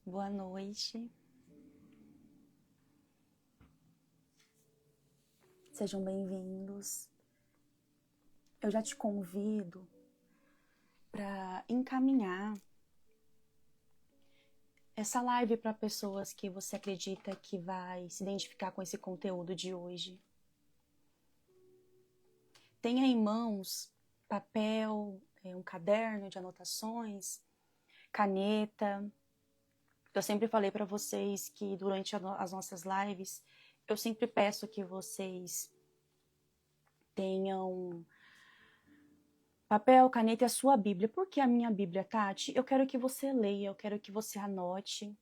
Boa noite. Sejam bem-vindos. Eu já te convido para encaminhar essa live para pessoas que você acredita que vai se identificar com esse conteúdo de hoje. Tenha em mãos papel, um caderno de anotações, caneta. Eu sempre falei para vocês que durante as nossas lives, eu sempre peço que vocês tenham papel, caneta e a sua Bíblia. Por que a minha Bíblia, Tati? Eu quero que você leia, eu quero que você anote.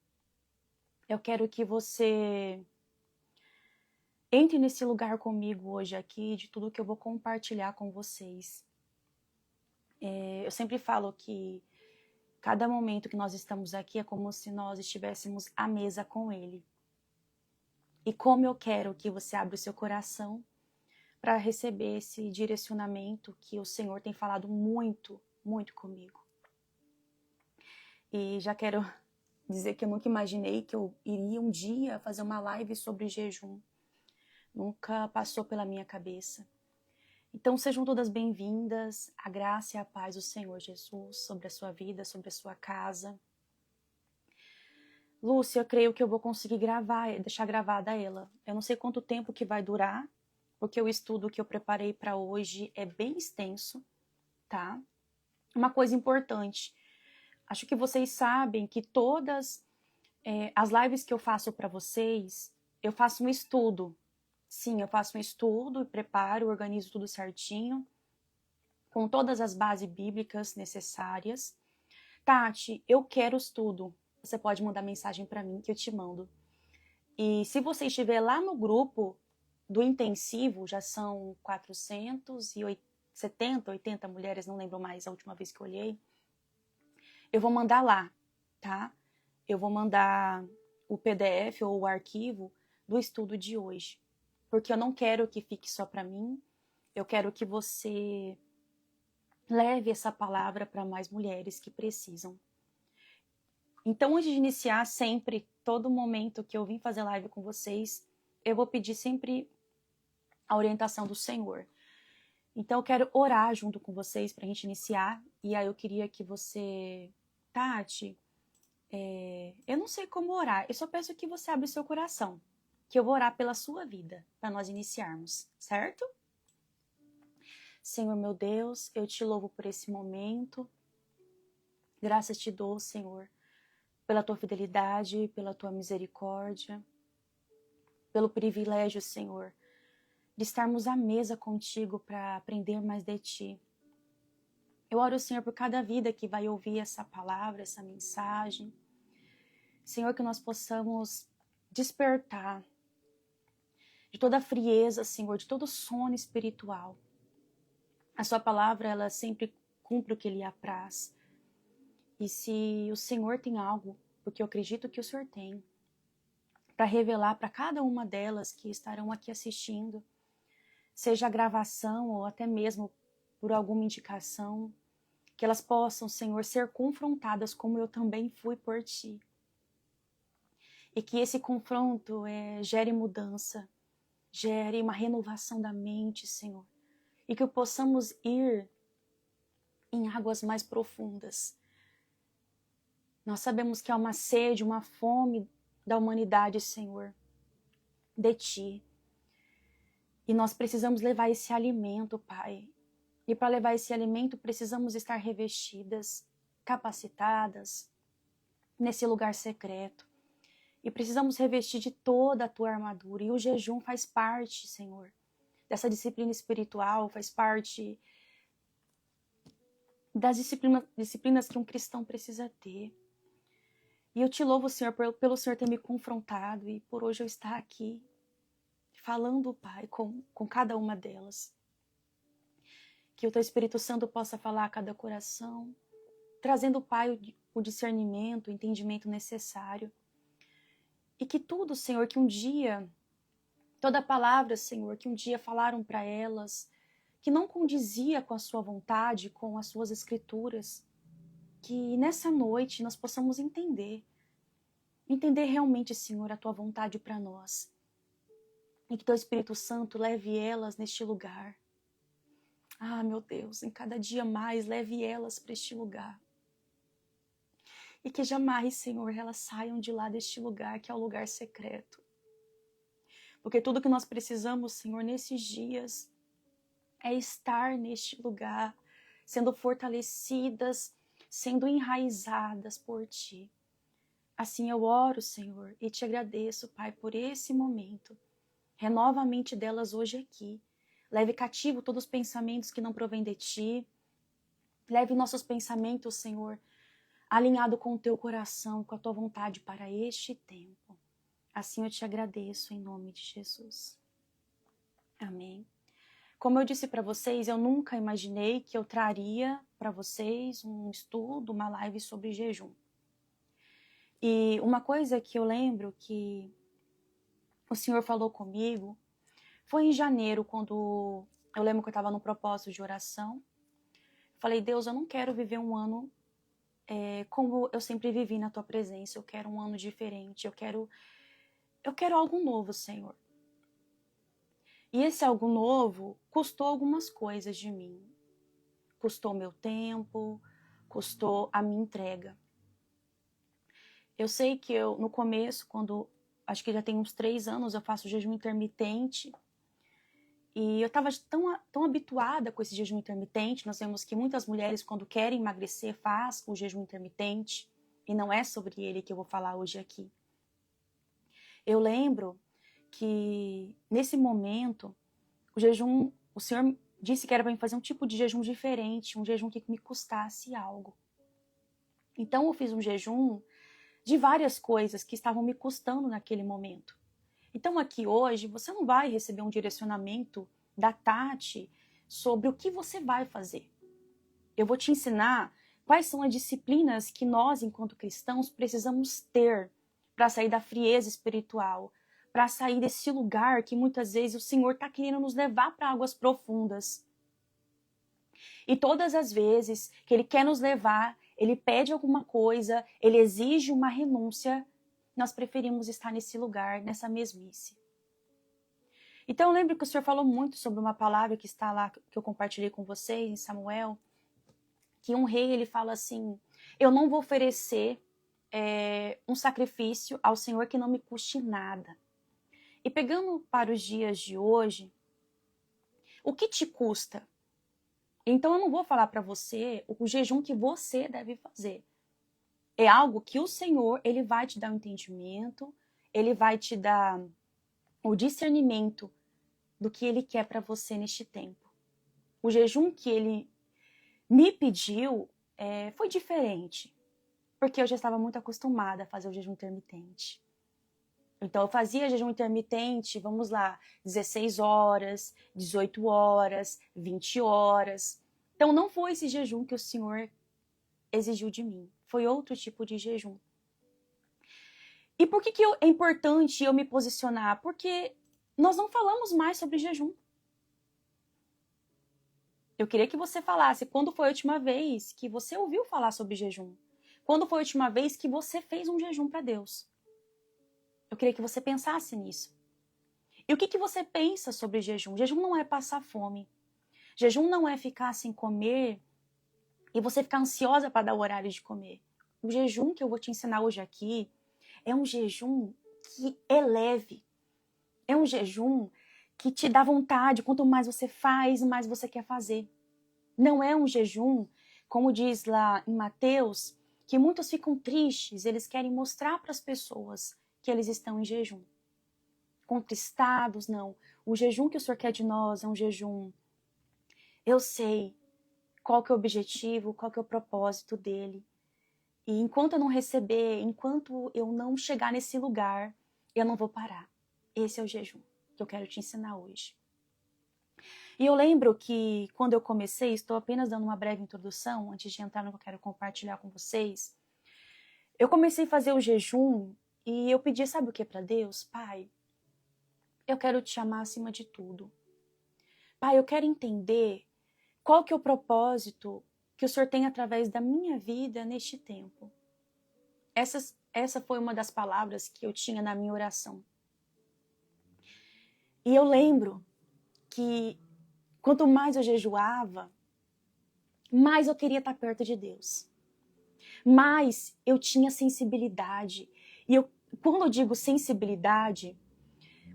Eu quero que você entre nesse lugar comigo hoje aqui, de tudo que eu vou compartilhar com vocês. Eu sempre falo que cada momento que nós estamos aqui é como se nós estivéssemos à mesa com Ele. E como eu quero que você abra o seu coração para receber esse direcionamento que o Senhor tem falado muito, muito comigo. E já quero dizer que eu nunca imaginei que eu iria um dia fazer uma live sobre jejum. Nunca passou pela minha cabeça. Então sejam todas bem-vindas, a graça e a paz do Senhor Jesus sobre a sua vida, sobre a sua casa. Lúcia, eu creio que eu vou conseguir deixar gravada ela. Eu não sei quanto tempo que vai durar, porque o estudo que eu preparei para hoje é bem extenso, tá? Uma coisa importante, acho que vocês sabem que todas as lives que eu faço para vocês, eu faço um estudo. Sim, eu faço um estudo, preparo, organizo tudo certinho, com todas as bases bíblicas necessárias. Tati, eu quero estudo. Você pode mandar mensagem para mim que eu te mando. E se você estiver lá no grupo do intensivo, já são 470, 80 mulheres, não lembro mais a última vez que eu olhei, eu vou mandar lá, tá? Eu vou mandar o PDF ou o arquivo do estudo de hoje. Porque eu não quero que fique só para mim, eu quero que você leve essa palavra para mais mulheres que precisam. Então, antes de iniciar, sempre, todo momento que eu vim fazer live com vocês, eu vou pedir sempre a orientação do Senhor. Então, eu quero orar junto com vocês para a gente iniciar. E aí, eu queria que você, Tati, eu não sei como orar, eu só peço que você abra o seu coração, que eu vou orar pela sua vida, para nós iniciarmos, certo? Senhor meu Deus, eu te louvo por esse momento. Graças te dou, Senhor, pela tua fidelidade, pela tua misericórdia, pelo privilégio, Senhor, de estarmos à mesa contigo para aprender mais de ti. Eu oro, Senhor, por cada vida que vai ouvir essa palavra, essa mensagem. Senhor, que nós possamos despertar de toda a frieza, Senhor, de todo sono espiritual. A sua palavra, ela sempre cumpre o que lhe apraz. E se o Senhor tem algo, porque eu acredito que o Senhor tem, para revelar para cada uma delas que estarão aqui assistindo, seja a gravação ou até mesmo por alguma indicação, que elas possam, Senhor, ser confrontadas como eu também fui por ti. E que esse confronto gere mudança, gere uma renovação da mente, Senhor. E que possamos ir em águas mais profundas. Nós sabemos que há uma sede, uma fome da humanidade, Senhor, de ti. E nós precisamos levar esse alimento, Pai. E para levar esse alimento, precisamos estar revestidas, capacitadas, nesse lugar secreto. E precisamos revestir de toda a tua armadura. E o jejum faz parte, Senhor, dessa disciplina espiritual, faz parte das disciplinas que um cristão precisa ter. E eu te louvo, Senhor, pelo Senhor ter me confrontado e por hoje eu estar aqui, falando, Pai, com cada uma delas. Que o Teu Espírito Santo possa falar a cada coração, trazendo, Pai, o discernimento, o entendimento necessário. E que tudo, Senhor, que um dia, toda palavra, Senhor, que um dia falaram para elas, que não condizia com a sua vontade, com as suas escrituras, que nessa noite nós possamos entender Entender realmente, Senhor, a tua vontade para nós. E que teu Espírito Santo leve elas neste lugar. Ah, meu Deus, em cada dia mais, leve elas para este lugar. E que jamais, Senhor, elas saiam de lá deste lugar, que é o lugar secreto. Porque tudo que nós precisamos, Senhor, nesses dias, é estar neste lugar, sendo fortalecidas, sendo enraizadas por Ti. Assim eu oro, Senhor, e te agradeço, Pai, por esse momento. Renova a mente delas hoje aqui. Leve cativo todos os pensamentos que não provêm de Ti. Leve nossos pensamentos, Senhor, alinhado com o Teu coração, com a Tua vontade para este tempo. Assim eu te agradeço em nome de Jesus. Amém. Como eu disse para vocês, eu nunca imaginei que eu traria para vocês um estudo, uma live sobre jejum. E uma coisa que eu lembro que o Senhor falou comigo foi em janeiro, quando eu lembro que eu estava no propósito de oração. Falei, Deus, eu não quero viver um ano como eu sempre vivi na Tua presença. Eu quero um ano diferente, eu quero algo novo, Senhor. E esse algo novo custou algumas coisas de mim. Custou meu tempo, custou a minha entrega. Eu sei que no começo, acho que já tem uns 3 anos, eu faço jejum intermitente. E eu estava tão habituada com esse jejum intermitente. Nós vemos que muitas mulheres, quando querem emagrecer, faz o jejum intermitente. E não é sobre ele que eu vou falar hoje aqui. Eu lembro que, nesse momento, o Senhor disse que era para mim fazer um tipo de jejum diferente, um jejum que me custasse algo. Então eu fiz um jejum de várias coisas que estavam me custando naquele momento. Então aqui hoje você não vai receber um direcionamento da Tati sobre o que você vai fazer. Eu vou te ensinar quais são as disciplinas que nós, enquanto cristãos, precisamos ter para sair da frieza espiritual, para sair desse lugar que muitas vezes o Senhor está querendo nos levar para águas profundas. E todas as vezes que Ele quer nos levar, Ele pede alguma coisa, Ele exige uma renúncia, nós preferimos estar nesse lugar, nessa mesmice. Então eu lembro que o Senhor falou muito sobre uma palavra que está lá, que eu compartilhei com vocês em Samuel, que um rei, ele fala assim, eu não vou oferecer um sacrifício ao Senhor que não me custe nada. E pegando para os dias de hoje, o que te custa? Então eu não vou falar para você o jejum que você deve fazer. É algo que o Senhor, Ele vai te dar o entendimento, Ele vai te dar o discernimento do que Ele quer para você neste tempo. O jejum que Ele me pediu foi diferente, porque eu já estava muito acostumada a fazer o jejum intermitente. Então eu fazia jejum intermitente, vamos lá, 16 horas, 18 horas, 20 horas. Então não foi esse jejum que o Senhor exigiu de mim. Foi outro tipo de jejum. E por que é importante eu me posicionar? Porque nós não falamos mais sobre jejum. Eu queria que você falasse quando foi a última vez que você ouviu falar sobre jejum. Quando foi a última vez que você fez um jejum para Deus. Eu queria que você pensasse nisso. E o que você pensa sobre jejum? Jejum não é passar fome. Jejum não é ficar sem comer e você ficar ansiosa para dar o horário de comer. O jejum que eu vou te ensinar hoje aqui é um jejum que é leve. É um jejum que te dá vontade. Quanto mais você faz, mais você quer fazer. Não é um jejum, como diz lá em Mateus, que muitos ficam tristes, eles querem mostrar para as pessoas que eles estão em jejum. Contristados, não. O jejum que o Senhor quer de nós é um jejum. Eu sei qual que é o objetivo, qual que é o propósito dele. E enquanto eu não receber, enquanto eu não chegar nesse lugar, eu não vou parar. Esse é o jejum que eu quero te ensinar hoje. E eu lembro que quando eu comecei, estou apenas dando uma breve introdução, antes de entrar no que eu quero compartilhar com vocês. Eu comecei a fazer o jejum e eu pedi, sabe o que para Deus? Pai, eu quero te amar acima de tudo. Pai, eu quero entender qual que é o propósito que o Senhor tem através da minha vida neste tempo. essa foi uma das palavras que eu tinha na minha oração. E eu lembro que quanto mais eu jejuava, mais eu queria estar perto de Deus. Mais eu tinha sensibilidade. E quando eu digo sensibilidade,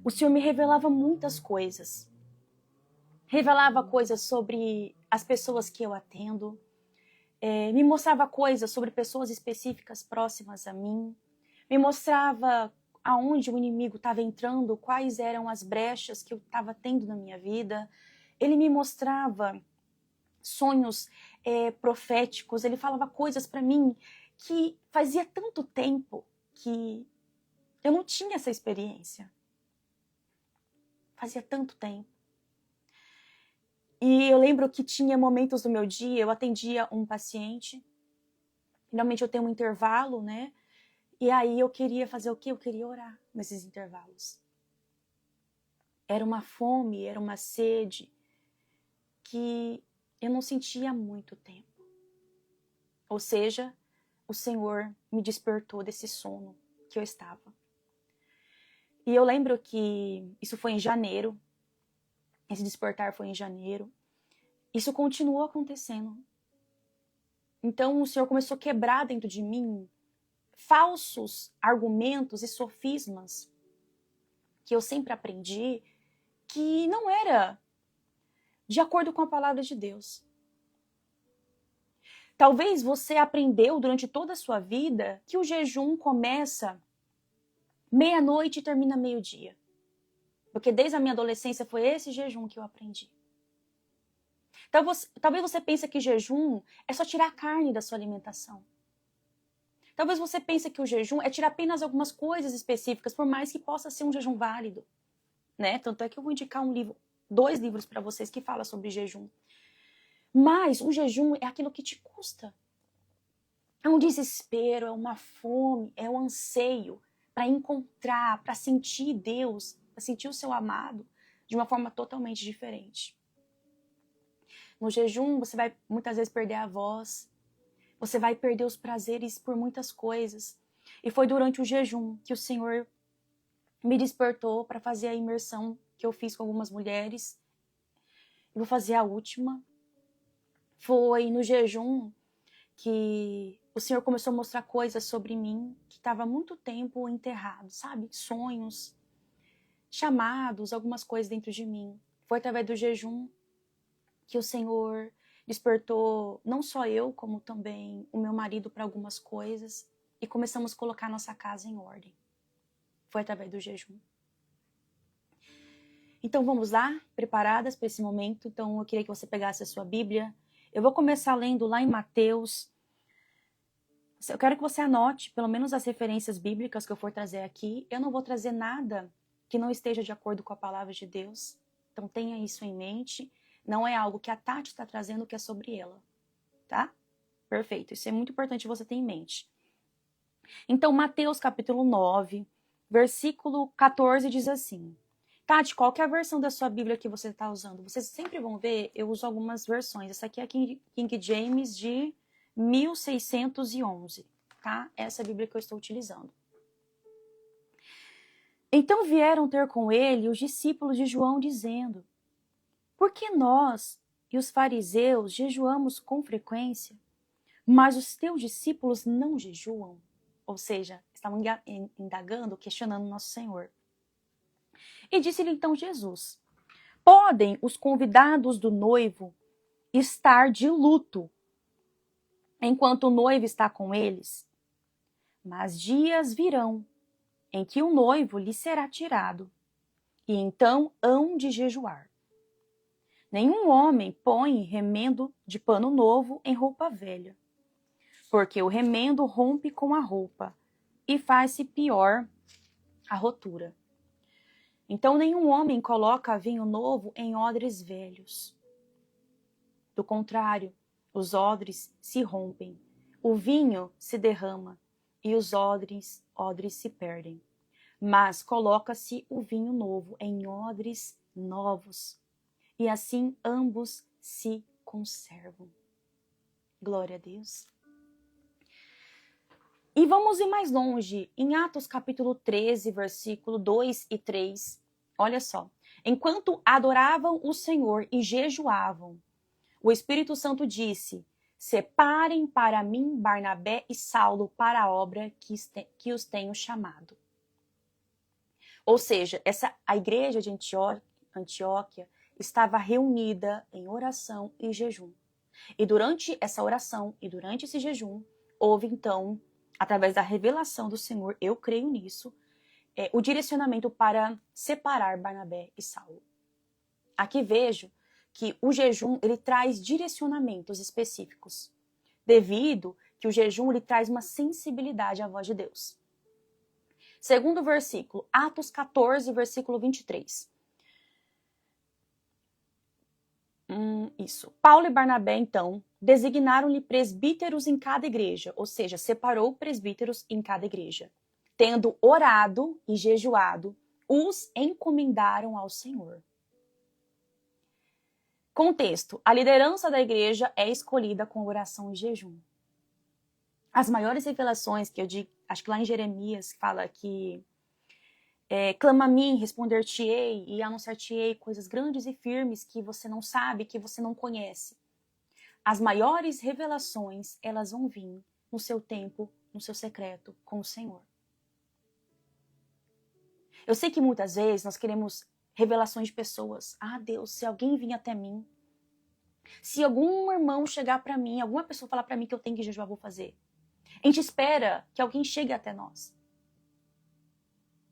o Senhor me revelava muitas coisas. Revelava coisas sobre as pessoas que eu atendo. Me mostrava coisas sobre pessoas específicas próximas a mim. Me mostrava aonde o inimigo estava entrando, quais eram as brechas que eu estava tendo na minha vida. Ele me mostrava sonhos proféticos, ele falava coisas para mim que fazia tanto tempo que eu não tinha essa experiência. Fazia tanto tempo. E eu lembro que tinha momentos do meu dia, eu atendia um paciente, finalmente eu tenho um intervalo, né? E aí eu queria fazer o quê? Eu queria orar nesses intervalos. Era uma fome, era uma sede que eu não sentia há muito tempo. Ou seja, o Senhor me despertou desse sono que eu estava. E eu lembro que isso foi em janeiro, esse despertar foi em janeiro. Isso continuou acontecendo. Então o Senhor começou a quebrar dentro de mim falsos argumentos e sofismas que eu sempre aprendi que não era de acordo com a palavra de Deus. Talvez você aprendeu durante toda a sua vida que o jejum começa meia-noite e termina meio-dia. Porque desde a minha adolescência foi esse jejum que eu aprendi. Talvez você pense que jejum é só tirar a carne da sua alimentação. Talvez você pense que o jejum é tirar apenas algumas coisas específicas, por mais que possa ser um jejum válido, né? Tanto é que eu vou indicar 2 livros para vocês que falam sobre jejum. Mas o jejum é aquilo que te custa. É um desespero, é uma fome, é um anseio para encontrar, para sentir Deus, para sentir o seu amado de uma forma totalmente diferente. No jejum, você vai muitas vezes perder a voz, você vai perder os prazeres por muitas coisas. E foi durante o jejum que o Senhor me despertou para fazer a imersão que eu fiz com algumas mulheres. Eu vou fazer a última. Foi no jejum que o Senhor começou a mostrar coisas sobre mim que estava há muito tempo enterrado, sabe? Sonhos, chamados, algumas coisas dentro de mim. Foi através do jejum que o Senhor despertou não só eu, como também o meu marido para algumas coisas e começamos a colocar nossa casa em ordem. Foi através do jejum. Então vamos lá, preparadas para esse momento? Então eu queria que você pegasse a sua Bíblia. Eu vou começar lendo lá em Mateus. Eu quero que você anote pelo menos as referências bíblicas que eu for trazer aqui. Eu não vou trazer nada que não esteja de acordo com a palavra de Deus. Então tenha isso em mente. Não é algo que a Tati está trazendo que é sobre ela, tá? Perfeito, isso é muito importante você ter em mente. Então, Mateus capítulo 9, versículo 14 diz assim. Tati, qual que é a versão da sua Bíblia que você está usando? Vocês sempre vão ver, eu uso algumas versões. Essa aqui é a King James de 1611, tá? Essa é a Bíblia que eu estou utilizando. Então vieram ter com ele os discípulos de João, dizendo: por que nós e os fariseus jejuamos com frequência, mas os teus discípulos não jejuam? Ou seja, estavam indagando, questionando nosso Senhor. E disse-lhe então Jesus: podem os convidados do noivo estar de luto enquanto o noivo está com eles? Mas dias virão em que o noivo lhe será tirado, e então hão de jejuar. Nenhum homem põe remendo de pano novo em roupa velha, porque o remendo rompe com a roupa e faz-se pior a rotura. Então nenhum homem coloca vinho novo em odres velhos. Do contrário, os odres se rompem, o vinho se derrama e os odres se perdem. Mas coloca-se o vinho novo em odres novos, e assim ambos se conservam. Glória a Deus. E vamos ir mais longe, em Atos capítulo 13, versículo 2 e 3. Olha só. Enquanto adoravam o Senhor e jejuavam, o Espírito Santo disse: separem para mim Barnabé e Saulo para a obra que os tenho chamado. Ou seja, a igreja de Antioquia estava reunida em oração e jejum. E durante essa oração e durante esse jejum, houve então, através da revelação do Senhor, eu creio nisso, o direcionamento para separar Barnabé e Saulo. Aqui vejo que o jejum ele traz direcionamentos específicos, devido que o jejum ele traz uma sensibilidade à voz de Deus. Segundo versículo, Atos 14, versículo 23. Isso. Paulo e Barnabé, então, designaram-lhe presbíteros em cada igreja, ou seja, separou presbíteros em cada igreja. Tendo orado e jejuado, os encomendaram ao Senhor. Contexto: a liderança da igreja é escolhida com oração e jejum. As maiores revelações que eu digo, acho que lá em Jeremias fala que clama a mim, responder-te-ei e anunciar-te-ei coisas grandes e firmes que você não sabe, que você não conhece. As maiores revelações, elas vão vir no seu tempo, no seu secreto, com o Senhor. Eu sei que muitas vezes nós queremos revelações de pessoas. Ah, Deus, se alguém vir até mim, se algum irmão chegar para mim, alguma pessoa falar para mim que eu tenho que jejuar, vou fazer. A gente espera que alguém chegue até nós.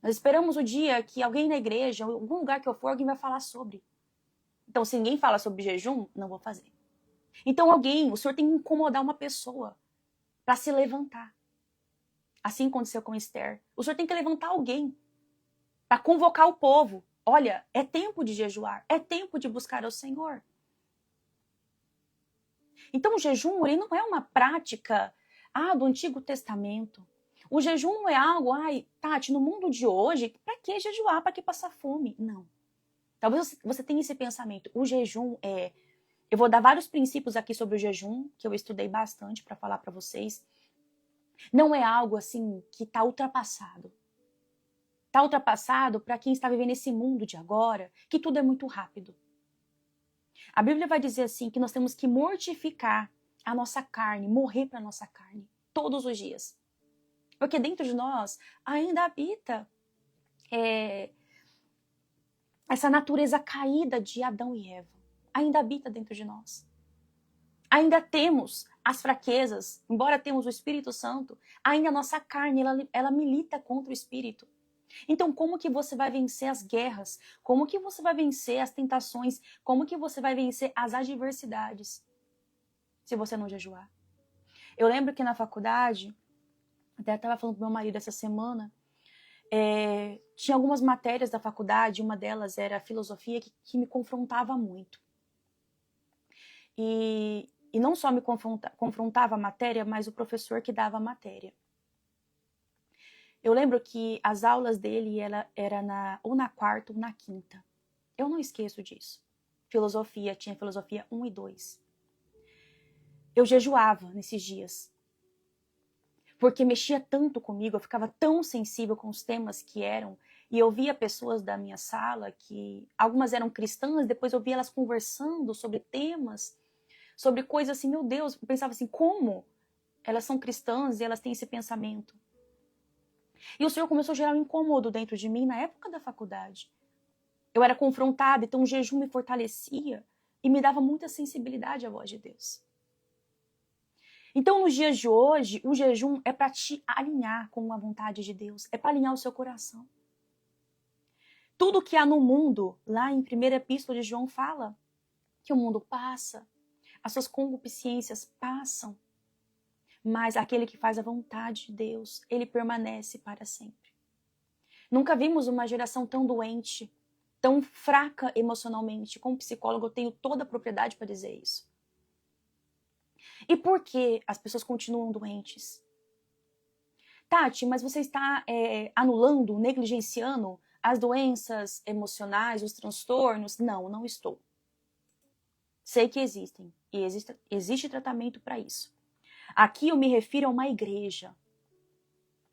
Nós esperamos o dia que alguém na igreja, em algum lugar que eu for, alguém vai falar sobre. Então, se ninguém fala sobre jejum, não vou fazer. Então, o Senhor tem que incomodar uma pessoa para se levantar. Assim aconteceu com Esther. O Senhor tem que levantar alguém para convocar o povo. Olha, é tempo de jejuar, é tempo de buscar ao Senhor. Então, o jejum ele não é uma prática do Antigo Testamento. O jejum não é algo, Tati, no mundo de hoje, para que jejuar? Para que passar fome? Não. Talvez você tenha esse pensamento. O jejum eu vou dar vários princípios aqui sobre o jejum, que eu estudei bastante para falar para vocês. Não é algo assim que está ultrapassado. Está ultrapassado para quem está vivendo esse mundo de agora, que tudo é muito rápido. A Bíblia vai dizer assim que nós temos que mortificar a nossa carne, morrer para a nossa carne, todos os dias. Porque dentro de nós ainda habita essa natureza caída de Adão e Eva. Ainda habita dentro de nós. Ainda temos as fraquezas, embora temos o Espírito Santo, ainda a nossa carne, ela milita contra o Espírito. Então, como que você vai vencer as guerras? Como que você vai vencer as tentações? Como que você vai vencer as adversidades? Se você não jejuar. Eu lembro que na faculdade, até estava falando com meu marido essa semana, tinha algumas matérias da faculdade, uma delas era filosofia, que me confrontava muito. E não só me confrontava a matéria, mas o professor que dava a matéria. Eu lembro que as aulas dele era ou na quarta ou na quinta. Eu não esqueço disso. Tinha filosofia 1 e 2. Eu jejuava nesses dias. Porque mexia tanto comigo, eu ficava tão sensível com os temas que eram. E eu via pessoas da minha sala que algumas eram cristãs, depois eu via elas conversando sobre temas, sobre coisas assim, meu Deus, eu pensava assim, como elas são cristãs e elas têm esse pensamento? E o Senhor começou a gerar um incômodo dentro de mim na época da faculdade. Eu era confrontada, então o jejum me fortalecia e me dava muita sensibilidade à voz de Deus. Então, nos dias de hoje, o jejum é para te alinhar com a vontade de Deus, é para alinhar o seu coração. Tudo que há no mundo, lá em 1ª Epístola de João fala que o mundo passa, as suas concupiscências passam, mas aquele que faz a vontade de Deus, ele permanece para sempre. Nunca vimos uma geração tão doente, tão fraca emocionalmente. Como psicólogo, eu tenho toda a propriedade para dizer isso. E por que as pessoas continuam doentes? Tati, mas você está anulando, negligenciando as doenças emocionais, os transtornos? Não, não estou. Sei que existem e existe tratamento para isso. Aqui eu me refiro a uma igreja.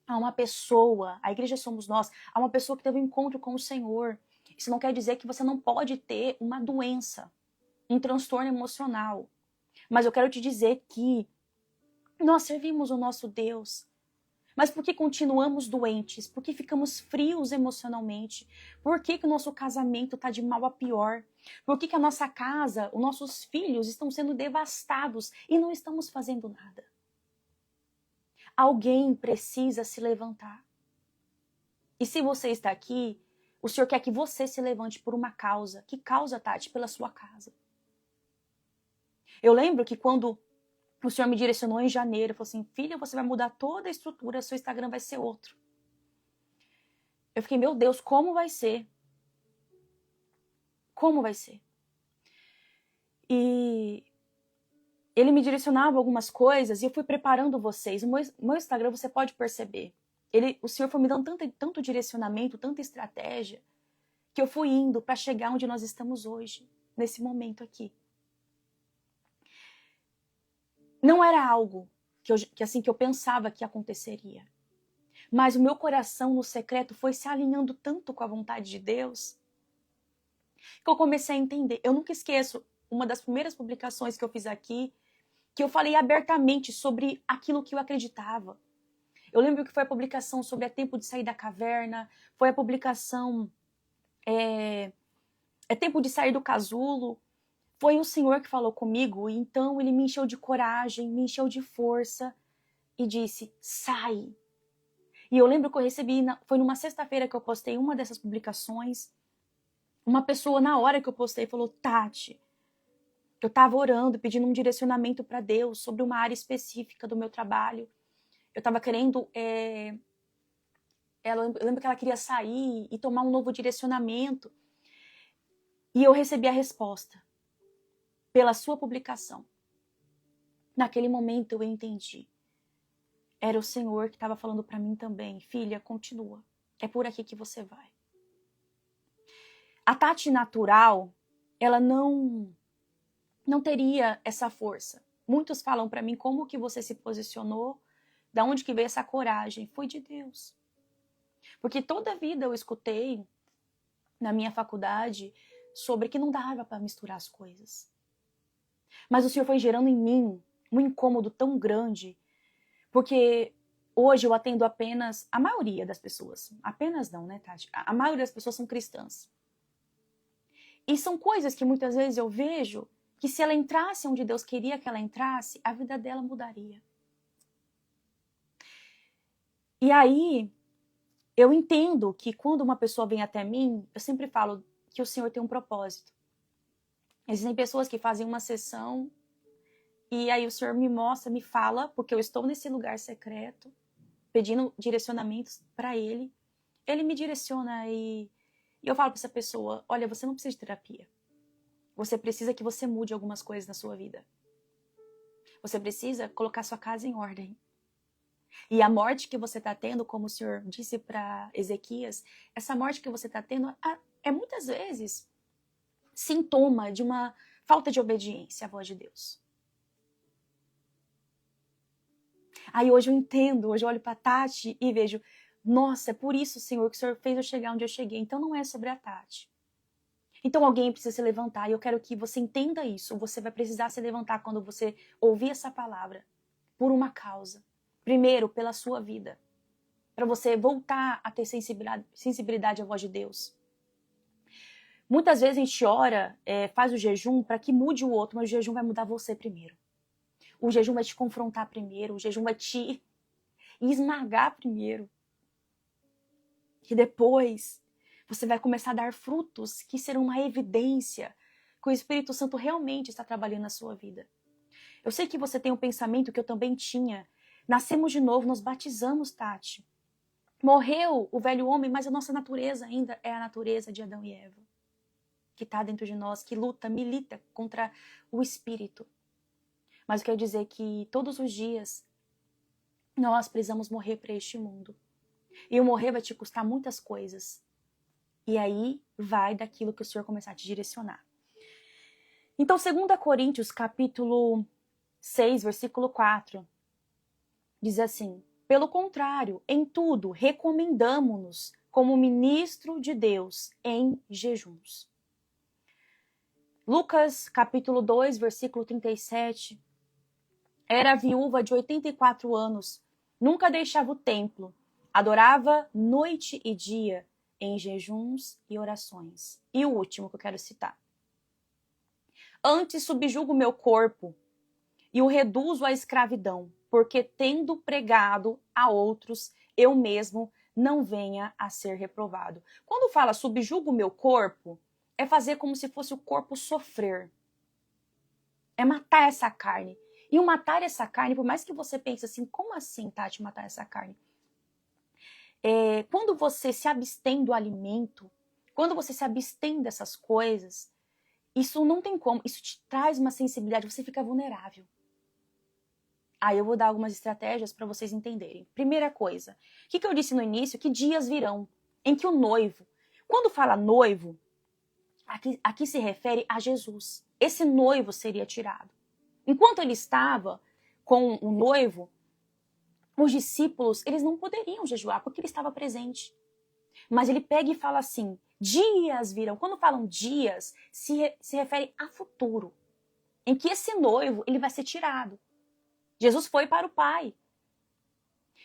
Há uma pessoa, a igreja somos nós, há uma pessoa que teve um encontro com o Senhor. Isso não quer dizer que você não pode ter uma doença, um transtorno emocional. Mas eu quero te dizer que nós servimos o nosso Deus. Mas por que continuamos doentes? Por que ficamos frios emocionalmente? Por que o nosso casamento está de mal a pior? Por que a nossa casa, os nossos filhos estão sendo devastados e não estamos fazendo nada? Alguém precisa se levantar. E se você está aqui, o Senhor quer que você se levante por uma causa. Que causa, Tati? Pela sua casa. Eu lembro que quando o Senhor me direcionou em janeiro, falou assim, filha, você vai mudar toda a estrutura, seu Instagram vai ser outro. Eu fiquei, meu Deus, como vai ser? Como vai ser? E ele me direcionava algumas coisas e eu fui preparando vocês. O meu Instagram, você pode perceber. O Senhor foi me dando tanto direcionamento, tanta estratégia, que eu fui indo para chegar onde nós estamos hoje, nesse momento aqui. Não era algo que eu pensava que aconteceria. Mas o meu coração no secreto foi se alinhando tanto com a vontade de Deus, que eu comecei a entender. Eu nunca esqueço uma das primeiras publicações que eu fiz aqui, que eu falei abertamente sobre aquilo que eu acreditava. Eu lembro que foi a publicação sobre É Tempo de Sair da Caverna, foi a publicação É Tempo de Sair do Casulo. Foi o Senhor que falou comigo, e então ele me encheu de coragem, me encheu de força e disse, sai. E eu lembro que eu recebi, foi numa sexta-feira que eu postei uma dessas publicações, uma pessoa na hora que eu postei falou, Tati, eu estava orando, pedindo um direcionamento para Deus sobre uma área específica do meu trabalho. Eu estava querendo, eu lembro que ela queria sair e tomar um novo direcionamento. E eu recebi a resposta pela sua publicação. Naquele momento eu entendi. Era o Senhor que estava falando para mim também. Filha, continua. É por aqui que você vai. A Tati natural, ela não teria essa força. Muitos falam para mim como que você se posicionou, da onde que veio essa coragem. Foi de Deus. Porque toda a vida eu escutei na minha faculdade sobre que não dava para misturar as coisas. Mas o Senhor foi gerando em mim um incômodo tão grande, porque hoje eu atendo apenas a maioria das pessoas. Apenas não, né, Tati? A maioria das pessoas são cristãs. E são coisas que muitas vezes eu vejo que se ela entrasse onde Deus queria que ela entrasse, a vida dela mudaria. E aí, eu entendo que quando uma pessoa vem até mim, eu sempre falo que o Senhor tem um propósito. Existem pessoas que fazem uma sessão e aí o Senhor me mostra, me fala, porque eu estou nesse lugar secreto, pedindo direcionamentos para Ele. Ele me direciona e eu falo para essa pessoa, olha, você não precisa de terapia. Você precisa que você mude algumas coisas na sua vida. Você precisa colocar sua casa em ordem. E a morte que você está tendo, como o Senhor disse para Ezequias, essa morte que você está tendo é muitas vezes sintoma de uma falta de obediência à voz de Deus. Aí hoje eu entendo, hoje eu olho para Tati e vejo, nossa, é por isso, Senhor, que o Senhor fez eu chegar onde eu cheguei. Então não é sobre a Tati. Então alguém precisa se levantar e eu quero que você entenda isso. Você vai precisar se levantar quando você ouvir essa palavra por uma causa. Primeiro, pela sua vida. Para você voltar a ter sensibilidade à voz de Deus. Muitas vezes a gente ora, faz o jejum para que mude o outro, mas o jejum vai mudar você primeiro. O jejum vai te confrontar primeiro, o jejum vai te esmagar primeiro. E depois você vai começar a dar frutos que serão uma evidência que o Espírito Santo realmente está trabalhando na sua vida. Eu sei que você tem um pensamento que eu também tinha. Nascemos de novo, nos batizamos, Tati. Morreu o velho homem, mas a nossa natureza ainda é a natureza de Adão e Eva. Que está dentro de nós, que luta, milita contra o Espírito. Mas eu quero dizer que todos os dias nós precisamos morrer para este mundo. E o morrer vai te custar muitas coisas. E aí vai daquilo que o Senhor começar a te direcionar. Então, 2 Coríntios, capítulo 6, versículo 4, diz assim, Pelo contrário, em tudo, recomendamo-nos como ministro de Deus em jejuns. Lucas, capítulo 2, versículo 37. Era viúva de 84 anos, nunca deixava o templo, adorava noite e dia em jejuns e orações. E o último que eu quero citar. Antes subjugo meu corpo e o reduzo à escravidão, porque tendo pregado a outros, eu mesmo não venha a ser reprovado. Quando fala subjugo meu corpo, é fazer como se fosse o corpo sofrer. É matar essa carne. E o matar essa carne, por mais que você pense assim, como assim, Tati, matar essa carne? Quando você se abstém do alimento, quando você se abstém dessas coisas, isso não tem como, isso te traz uma sensibilidade, você fica vulnerável. Aí eu vou dar algumas estratégias para vocês entenderem. Primeira coisa, o que eu disse no início? Que dias virão em que o noivo, quando fala noivo, aqui se refere a Jesus. Esse noivo seria tirado. Enquanto ele estava com o noivo, os discípulos, eles não poderiam jejuar porque ele estava presente. Mas ele pega e fala assim, dias virão. Quando falam dias, se refere a futuro, em que esse noivo ele vai ser tirado. Jesus foi para o Pai.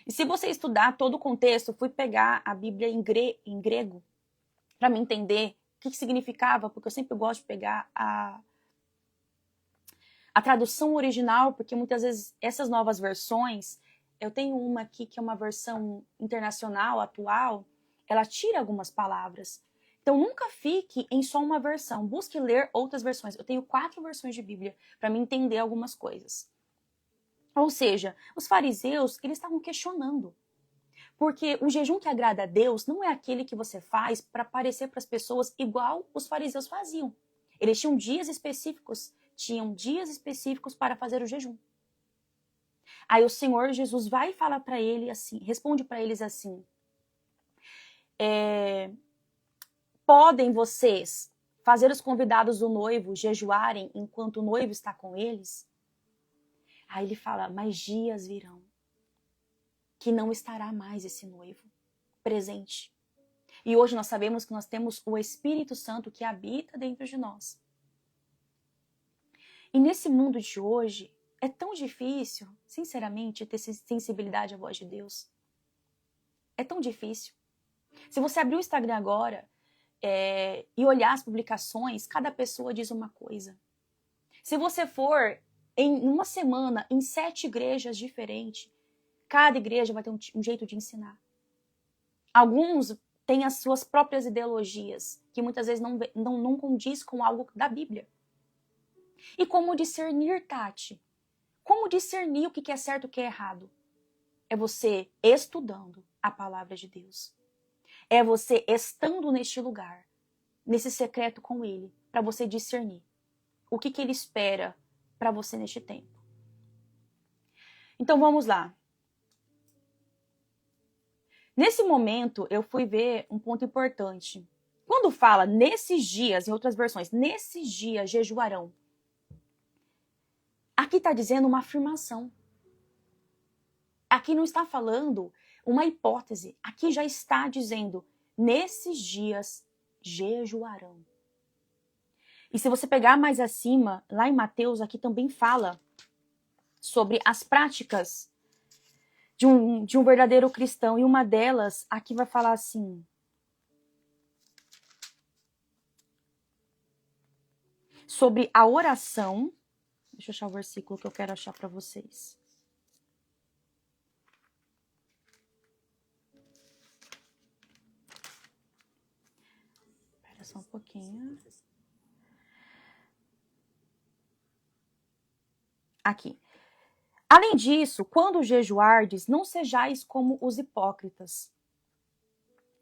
E se você estudar todo o contexto, fui pegar a Bíblia em grego para me entender o que significava, porque eu sempre gosto de pegar a tradução original, porque muitas vezes essas novas versões, eu tenho uma aqui que é uma versão internacional, atual, ela tira algumas palavras. Então nunca fique em só uma versão, busque ler outras versões. Eu tenho 4 versões de Bíblia para me entender algumas coisas. Ou seja, os fariseus, eles estavam questionando. Porque o jejum que agrada a Deus não é aquele que você faz para parecer para as pessoas igual os fariseus faziam. Eles tinham dias específicos para fazer o jejum. Aí o Senhor Jesus vai e fala para ele assim, responde para eles assim, podem vocês fazer os convidados do noivo jejuarem enquanto o noivo está com eles? Aí ele fala, mas dias virão que não estará mais esse noivo presente. E hoje nós sabemos que nós temos o Espírito Santo que habita dentro de nós. E nesse mundo de hoje, é tão difícil, sinceramente, ter sensibilidade à voz de Deus. É tão difícil. Se você abrir o Instagram agora e olhar as publicações, cada pessoa diz uma coisa. Se você for em uma semana em 7 igrejas diferentes, cada igreja vai ter um jeito de ensinar. Alguns têm as suas próprias ideologias, que muitas vezes não condiz com algo da Bíblia. E como discernir, Tati? Como discernir o que é certo e o que é errado? É você estudando a palavra de Deus. É você estando neste lugar, nesse secreto com Ele, para você discernir o que Ele espera para você neste tempo. Então vamos lá. Nesse momento, eu fui ver um ponto importante. Quando fala nesses dias, em outras versões, nesses dias jejuarão, aqui está dizendo uma afirmação. Aqui não está falando uma hipótese. Aqui já está dizendo, nesses dias jejuarão. E se você pegar mais acima, lá em Mateus, aqui também fala sobre as práticas de um verdadeiro cristão. E uma delas, aqui vai falar assim, sobre a oração. Deixa eu achar o versículo que eu quero achar para vocês. Espera só um pouquinho. Aqui. Além disso, quando jejuardes, não sejais como os hipócritas,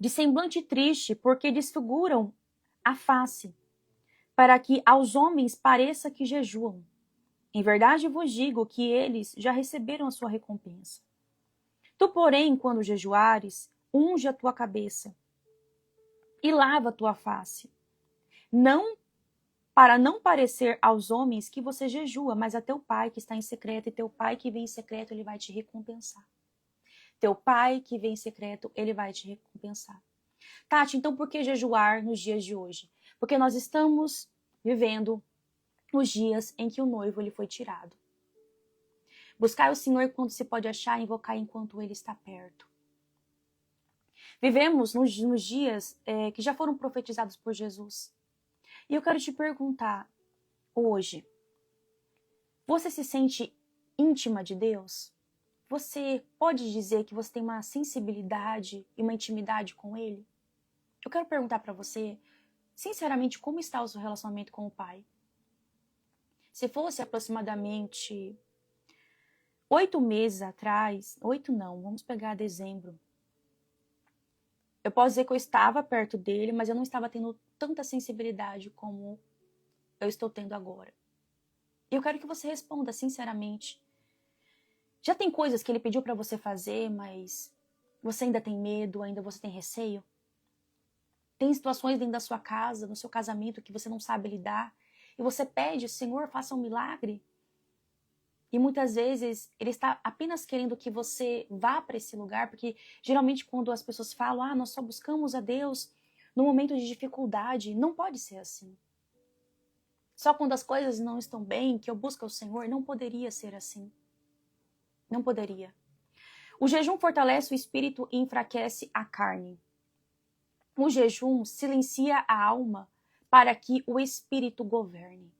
de semblante triste, porque desfiguram a face, para que aos homens pareça que jejuam. Em verdade vos digo que eles já receberam a sua recompensa. Tu, porém, quando jejuares, unge a tua cabeça e lava a tua face, não para não parecer aos homens que você jejua, mas a teu pai que está em secreto, e teu pai que vem em secreto, ele vai te recompensar. Teu pai que vem em secreto, ele vai te recompensar. Tati, então por que jejuar nos dias de hoje? Porque nós estamos vivendo os dias em que o noivo ele foi tirado. Buscar o Senhor quando se pode achar, invocar enquanto ele está perto. Vivemos nos dias que já foram profetizados por Jesus. E eu quero te perguntar, hoje, você se sente íntima de Deus? Você pode dizer que você tem uma sensibilidade e uma intimidade com Ele? Eu quero perguntar para você, sinceramente, como está o seu relacionamento com o Pai? Se fosse aproximadamente 8 meses atrás, 8 não, vamos pegar dezembro. Eu posso dizer que eu estava perto dele, mas eu não estava tendo tanta sensibilidade como eu estou tendo agora. E eu quero que você responda sinceramente. Já tem coisas que ele pediu para você fazer, mas você ainda tem medo, ainda você tem receio? Tem situações dentro da sua casa, no seu casamento, que você não sabe lidar, e você pede, Senhor, faça um milagre? E muitas vezes ele está apenas querendo que você vá para esse lugar, porque geralmente quando as pessoas falam, nós só buscamos a Deus no momento de dificuldade, não pode ser assim. Só quando as coisas não estão bem, que eu busco o Senhor, não poderia ser assim. Não poderia. O jejum fortalece o espírito e enfraquece a carne. O jejum silencia a alma para que o espírito governe.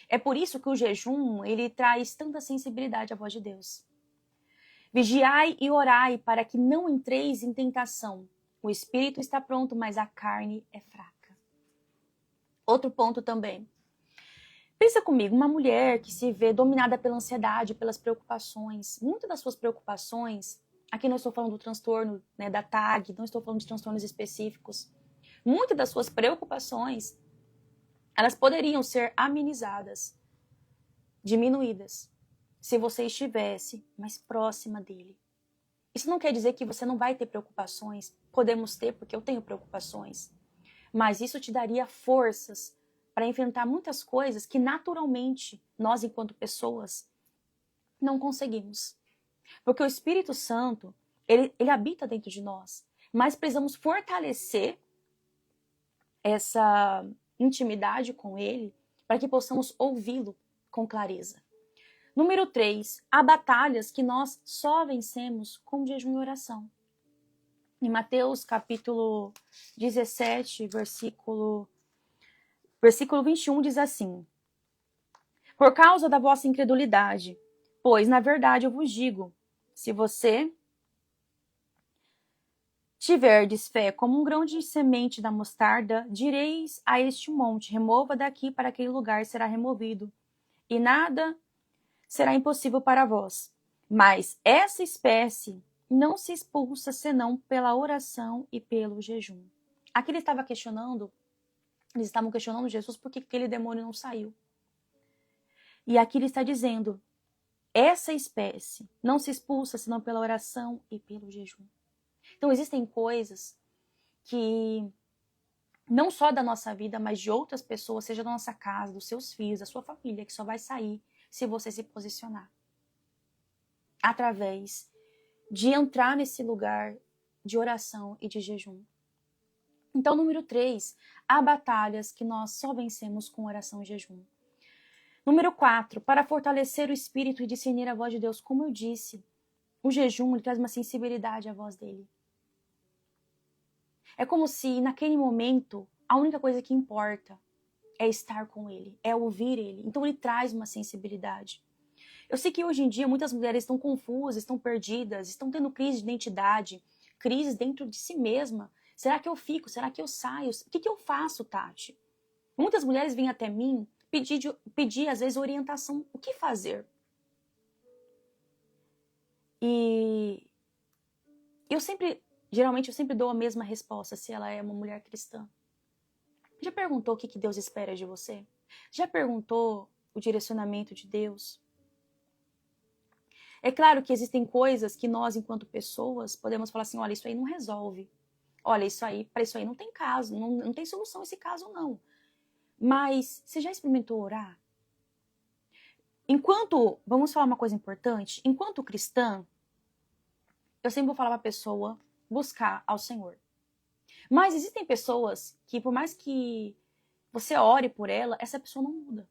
É por isso que o jejum, ele traz tanta sensibilidade à voz de Deus. Vigiai e orai para que não entreis em tentação. O espírito está pronto, mas a carne é fraca. Outro ponto também. Pensa comigo, uma mulher que se vê dominada pela ansiedade, pelas preocupações. Muitas das suas preocupações, aqui não estou falando do transtorno, da TAG, não estou falando de transtornos específicos. Muitas das suas preocupações, elas poderiam ser amenizadas, diminuídas, se você estivesse mais próxima dele. Isso não quer dizer que você não vai ter preocupações. Podemos ter, porque eu tenho preocupações. Mas isso te daria forças para enfrentar muitas coisas que naturalmente nós, enquanto pessoas, não conseguimos. Porque o Espírito Santo, ele habita dentro de nós. Mas precisamos fortalecer essa intimidade com ele para que possamos ouvi-lo com clareza. Número 3, há batalhas que nós só vencemos com jejum e oração. Em Mateus capítulo 17, versículo 21 diz assim: por causa da vossa incredulidade, pois na verdade eu vos digo, se você tiverdes fé como um grão de semente da mostarda, direis a este monte, remova daqui para aquele lugar, será removido, e nada será impossível para vós. Mas essa espécie não se expulsa senão pela oração e pelo jejum. Aqui eles estavam questionando Jesus por que aquele demônio não saiu. E aqui ele está dizendo, essa espécie não se expulsa senão pela oração e pelo jejum. Então existem coisas que não só da nossa vida, mas de outras pessoas, seja da nossa casa, dos seus filhos, da sua família, que só vai sair se você se posicionar. Através de entrar nesse lugar de oração e de jejum. Então, número 3, há batalhas que nós só vencemos com oração e jejum. Número 4, para fortalecer o espírito e discernir a voz de Deus, como eu disse, o jejum ele traz uma sensibilidade à voz dele. É como se, naquele momento, a única coisa que importa é estar com ele, é ouvir ele. Então, ele traz uma sensibilidade. Eu sei que hoje em dia muitas mulheres estão confusas, estão perdidas, estão tendo crise de identidade, crises dentro de si mesma. Será que eu fico? Será que eu saio? O que eu faço, Tati? Muitas mulheres vêm até mim pedir às vezes, orientação. O que fazer? E geralmente eu sempre dou a mesma resposta se ela é uma mulher cristã. Já perguntou o que Deus espera de você? Já perguntou o direcionamento de Deus? É claro que existem coisas que nós, enquanto pessoas, podemos falar assim, olha, isso aí não resolve. Olha, para isso aí não tem caso, não tem solução esse caso não. Mas você já experimentou orar? Vamos falar uma coisa importante, enquanto cristã, eu sempre vou falar pra pessoa buscar ao Senhor. Mas existem pessoas que, por mais que você ore por ela, essa pessoa não muda.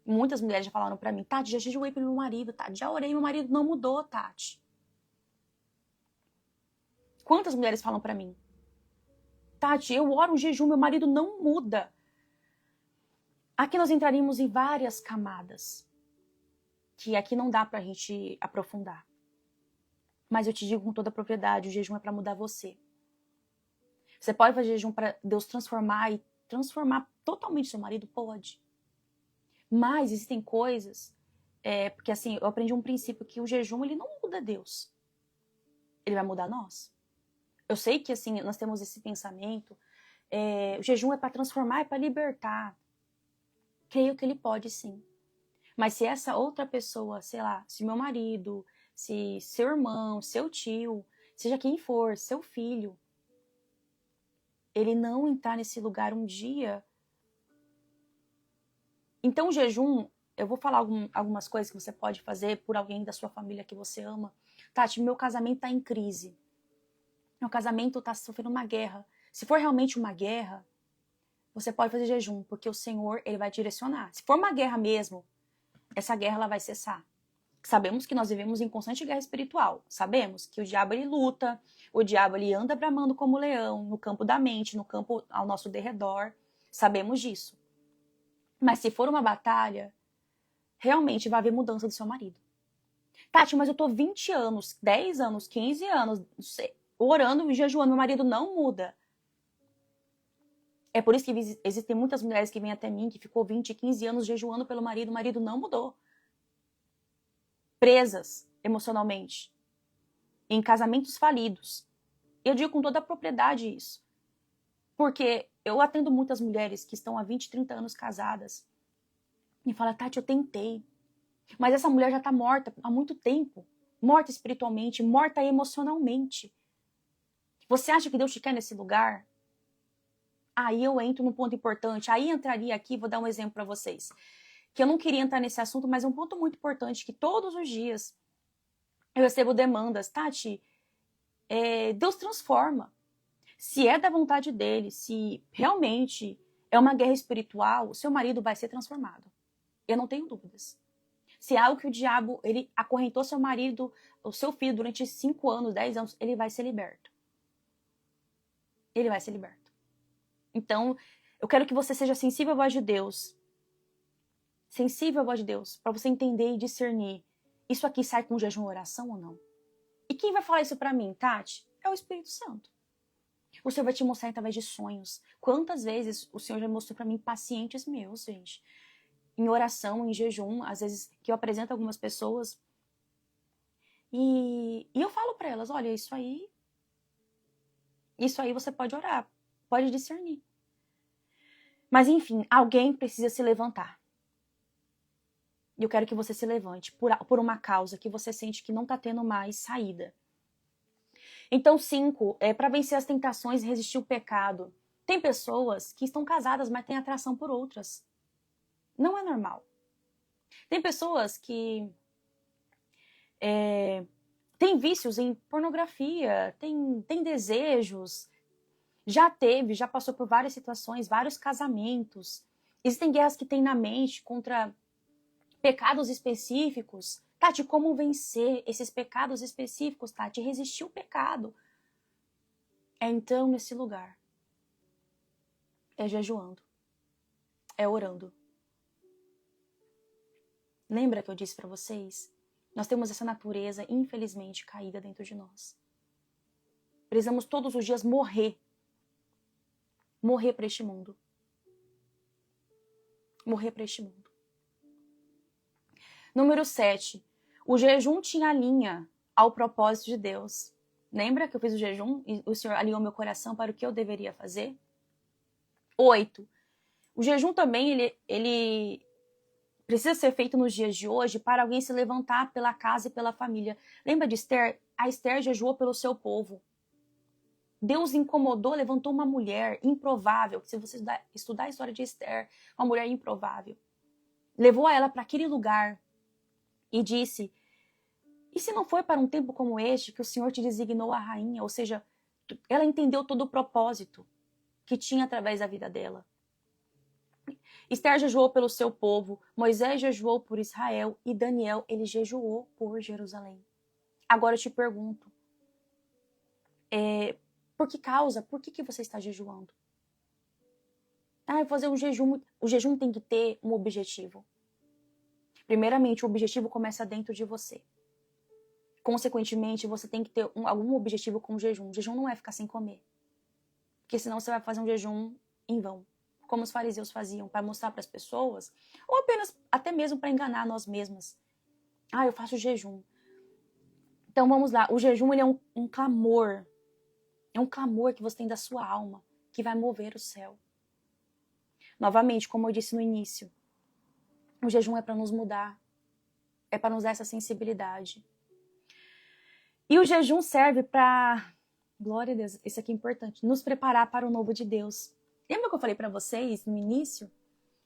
Muitas mulheres já falaram pra mim, Tati, já jejuei pelo meu marido, Tati, já orei, meu marido não mudou, Tati. Quantas mulheres falam pra mim, Tati, eu oro um jejum, meu marido não muda. Aqui nós entraríamos em várias camadas, que aqui não dá pra gente aprofundar. Mas eu te digo com toda a propriedade, o jejum é pra mudar você. Você pode fazer jejum pra Deus transformar e transformar totalmente seu marido? Pode. Mas existem coisas, porque assim, eu aprendi um princípio que o jejum, ele não muda Deus. Ele vai mudar nós. Eu sei que assim, nós temos esse pensamento, o jejum é para transformar, é para libertar. Creio que ele pode sim. Mas se essa outra pessoa, sei lá, se meu marido, se seu irmão, seu tio, seja quem for, seu filho, ele não entrar nesse lugar um dia. Então o jejum, eu vou falar algumas coisas que você pode fazer por alguém da sua família que você ama. Tati, meu casamento tá em crise. Meu casamento tá sofrendo uma guerra. Se for realmente uma guerra, você pode fazer jejum, porque o Senhor, ele vai direcionar. Se for uma guerra mesmo, essa guerra ela vai cessar. Sabemos que nós vivemos em constante guerra espiritual. Sabemos que o diabo ele luta, o diabo ele anda bramando como leão, no campo da mente, no campo ao nosso derredor. Sabemos disso. Mas se for uma batalha, realmente vai haver mudança do seu marido. Tati, mas eu tô 20 anos, 10 anos, 15 anos, não sei, orando e jejuando, meu marido não muda. É por isso que existem muitas mulheres que vêm até mim, que ficou 20, 15 anos jejuando pelo marido, o marido não mudou. Presas emocionalmente, em casamentos falidos. Eu digo com toda a propriedade isso. Porque eu atendo muitas mulheres que estão há 20, 30 anos casadas e falam, Tati, eu tentei. Mas essa mulher já está morta há muito tempo. Morta espiritualmente, morta emocionalmente. Você acha que Deus te quer nesse lugar? Aí eu entro num ponto importante. Aí entraria aqui, vou dar um exemplo para vocês. Que eu não queria entrar nesse assunto, mas é um ponto muito importante, que todos os dias eu recebo demandas. Tati, Deus transforma. Se é da vontade dele, se realmente é uma guerra espiritual, o seu marido vai ser transformado. Eu não tenho dúvidas. Se é algo que o diabo, ele acorrentou seu marido, o seu filho durante 5 anos, 10 anos, ele vai ser liberto. Ele vai ser liberto. Então, eu quero que você seja sensível à voz de Deus. Sensível à voz de Deus, para você entender e discernir. Isso aqui sai com jejum e oração ou não? E quem vai falar isso para mim, Tati? É o Espírito Santo. O Senhor vai te mostrar através de sonhos. Quantas vezes o Senhor já mostrou para mim pacientes meus, gente, em oração, em jejum, às vezes que eu apresento algumas pessoas e eu falo para elas, olha, isso aí você pode orar, pode discernir. Mas enfim, alguém precisa se levantar. E eu quero que você se levante por uma causa que você sente que não está tendo mais saída. Então, 5, para vencer as tentações e resistir o pecado. Tem pessoas que estão casadas, mas têm atração por outras. Não é normal. Tem pessoas que têm vícios em pornografia, têm desejos, já passou por várias situações, vários casamentos. Existem guerras que tem na mente contra pecados específicos. Tati, como vencer esses pecados específicos, Tati? Resistir o pecado. É então nesse lugar. É jejuando. É orando. Lembra que eu disse para vocês? Nós temos essa natureza, infelizmente, caída dentro de nós. Precisamos todos os dias morrer. Morrer para este mundo. Morrer para este mundo. Número 7. O jejum te alinha ao propósito de Deus. Lembra que eu fiz o jejum e o Senhor alinhou meu coração para o que eu deveria fazer? 8. O jejum também, ele precisa ser feito nos dias de hoje para alguém se levantar pela casa e pela família. Lembra de Esther? A Esther jejuou pelo seu povo. Deus incomodou, levantou uma mulher improvável. Se você estudar a história de Esther, uma mulher improvável. Levou ela para aquele lugar e disse, E se não foi para um tempo como este que o Senhor te designou a rainha, ou seja, ela entendeu todo o propósito que tinha através da vida dela. Esther jejuou pelo seu povo, Moisés jejuou por Israel e Daniel, ele jejuou por Jerusalém. Agora eu te pergunto, por que causa? Por que você está jejuando? Eu vou fazer um jejum. O jejum tem que ter um objetivo. Primeiramente, o objetivo começa dentro de você. Consequentemente, você tem que ter algum objetivo com o jejum. O jejum não é ficar sem comer. Porque senão você vai fazer um jejum em vão. Como os fariseus faziam, para mostrar para as pessoas, ou apenas, até mesmo para enganar nós mesmas. Eu faço jejum. Então vamos lá, o jejum ele é um clamor. É um clamor que você tem da sua alma, que vai mover o céu. Novamente, como eu disse no início, o jejum é para nos mudar. É para nos dar essa sensibilidade. E o jejum serve para, glória a Deus, isso aqui é importante, nos preparar para o novo de Deus. Lembra que eu falei para vocês no início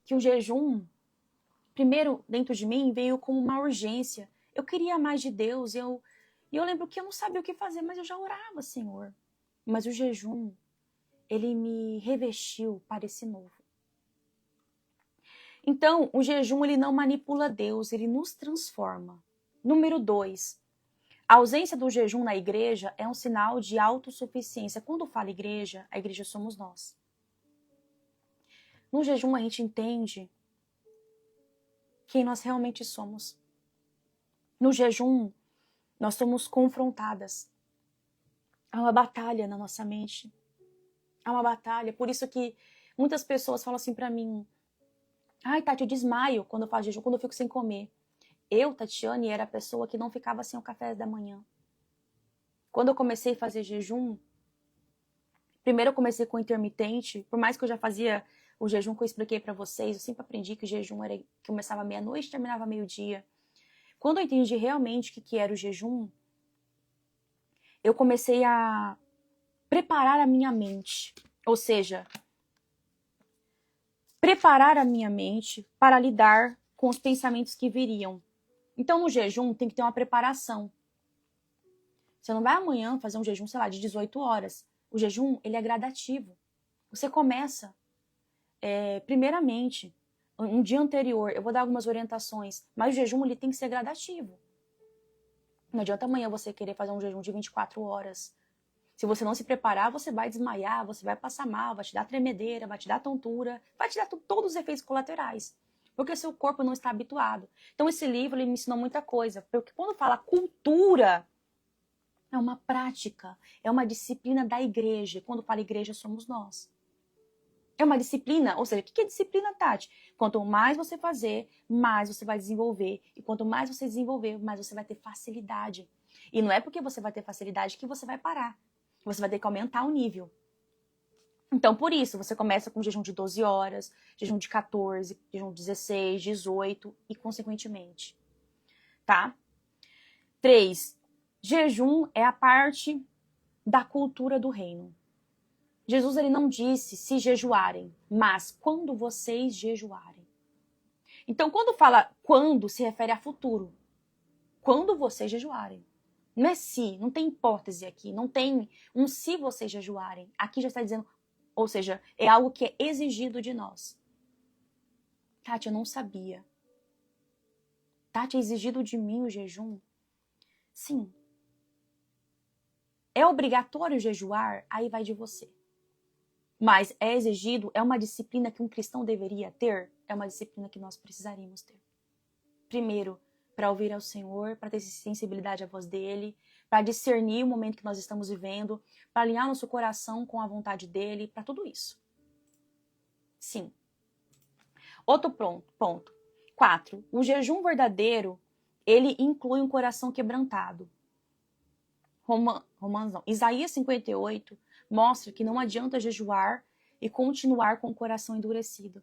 que o jejum, primeiro dentro de mim, veio como uma urgência. Eu queria mais de Deus, e eu lembro que eu não sabia o que fazer, mas eu já orava, Senhor. Mas o jejum, ele me revestiu para esse novo. Então, o jejum, ele não manipula Deus, ele nos transforma. Número 2, a ausência do jejum na igreja é um sinal de autossuficiência. Quando fala igreja, a igreja somos nós. No jejum, a gente entende quem nós realmente somos. No jejum, nós somos confrontadas. Há uma batalha na nossa mente. Há uma batalha. Por isso que muitas pessoas falam assim pra mim: Tati, eu desmaio quando eu faço jejum, quando eu fico sem comer. Eu, Tatiane, era a pessoa que não ficava sem o café da manhã. Quando eu comecei a fazer jejum, primeiro eu comecei com intermitente, por mais que eu já fazia o jejum que eu expliquei pra vocês, eu sempre aprendi que o jejum era que começava meia-noite e terminava meio-dia. Quando eu entendi realmente o que era o jejum, eu comecei a preparar a minha mente. Ou seja, preparar a minha mente para lidar com os pensamentos que viriam. Então, no jejum, tem que ter uma preparação. Você não vai amanhã fazer um jejum, sei lá, de 18 horas. O jejum, ele é gradativo. Você começa, primeiramente, um dia anterior, eu vou dar algumas orientações, mas o jejum, ele tem que ser gradativo. Não adianta amanhã você querer fazer um jejum de 24 horas. Se você não se preparar, você vai desmaiar, você vai passar mal, vai te dar tremedeira, vai te dar tontura, vai te dar todos os efeitos colaterais. Porque seu corpo não está habituado. Então esse livro ele me ensinou muita coisa. Porque quando fala cultura, é uma prática, é uma disciplina da igreja. Quando fala igreja, somos nós. É uma disciplina, ou seja, o que é disciplina, Tati? Quanto mais você fazer, mais você vai desenvolver. E quanto mais você desenvolver, mais você vai ter facilidade. E não é porque você vai ter facilidade que você vai parar. Você vai ter que aumentar o nível. Então, por isso, você começa com jejum de 12 horas, jejum de 14, jejum de 16, 18 e consequentemente. Tá? 3. Jejum é a parte da cultura do reino. Jesus ele não disse se jejuarem, mas quando vocês jejuarem. Então, quando fala quando, se refere a futuro. Quando vocês jejuarem. Não é se, não tem hipótese aqui, não tem um se vocês jejuarem. Aqui já está dizendo, ou seja, é algo que é exigido de nós. Tati, eu não sabia. Tati, é exigido de mim o jejum? Sim. É obrigatório jejuar? Aí vai de você. Mas é exigido, é uma disciplina que um cristão deveria ter? É uma disciplina que nós precisaríamos ter. Primeiro, para ouvir ao Senhor, para ter sensibilidade à voz dele, para discernir o momento que nós estamos vivendo, para alinhar nosso coração com a vontade dele, para tudo isso. Sim. Outro ponto. 4. O jejum verdadeiro, ele inclui um coração quebrantado. Isaías 58 mostra que não adianta jejuar e continuar com o coração endurecido.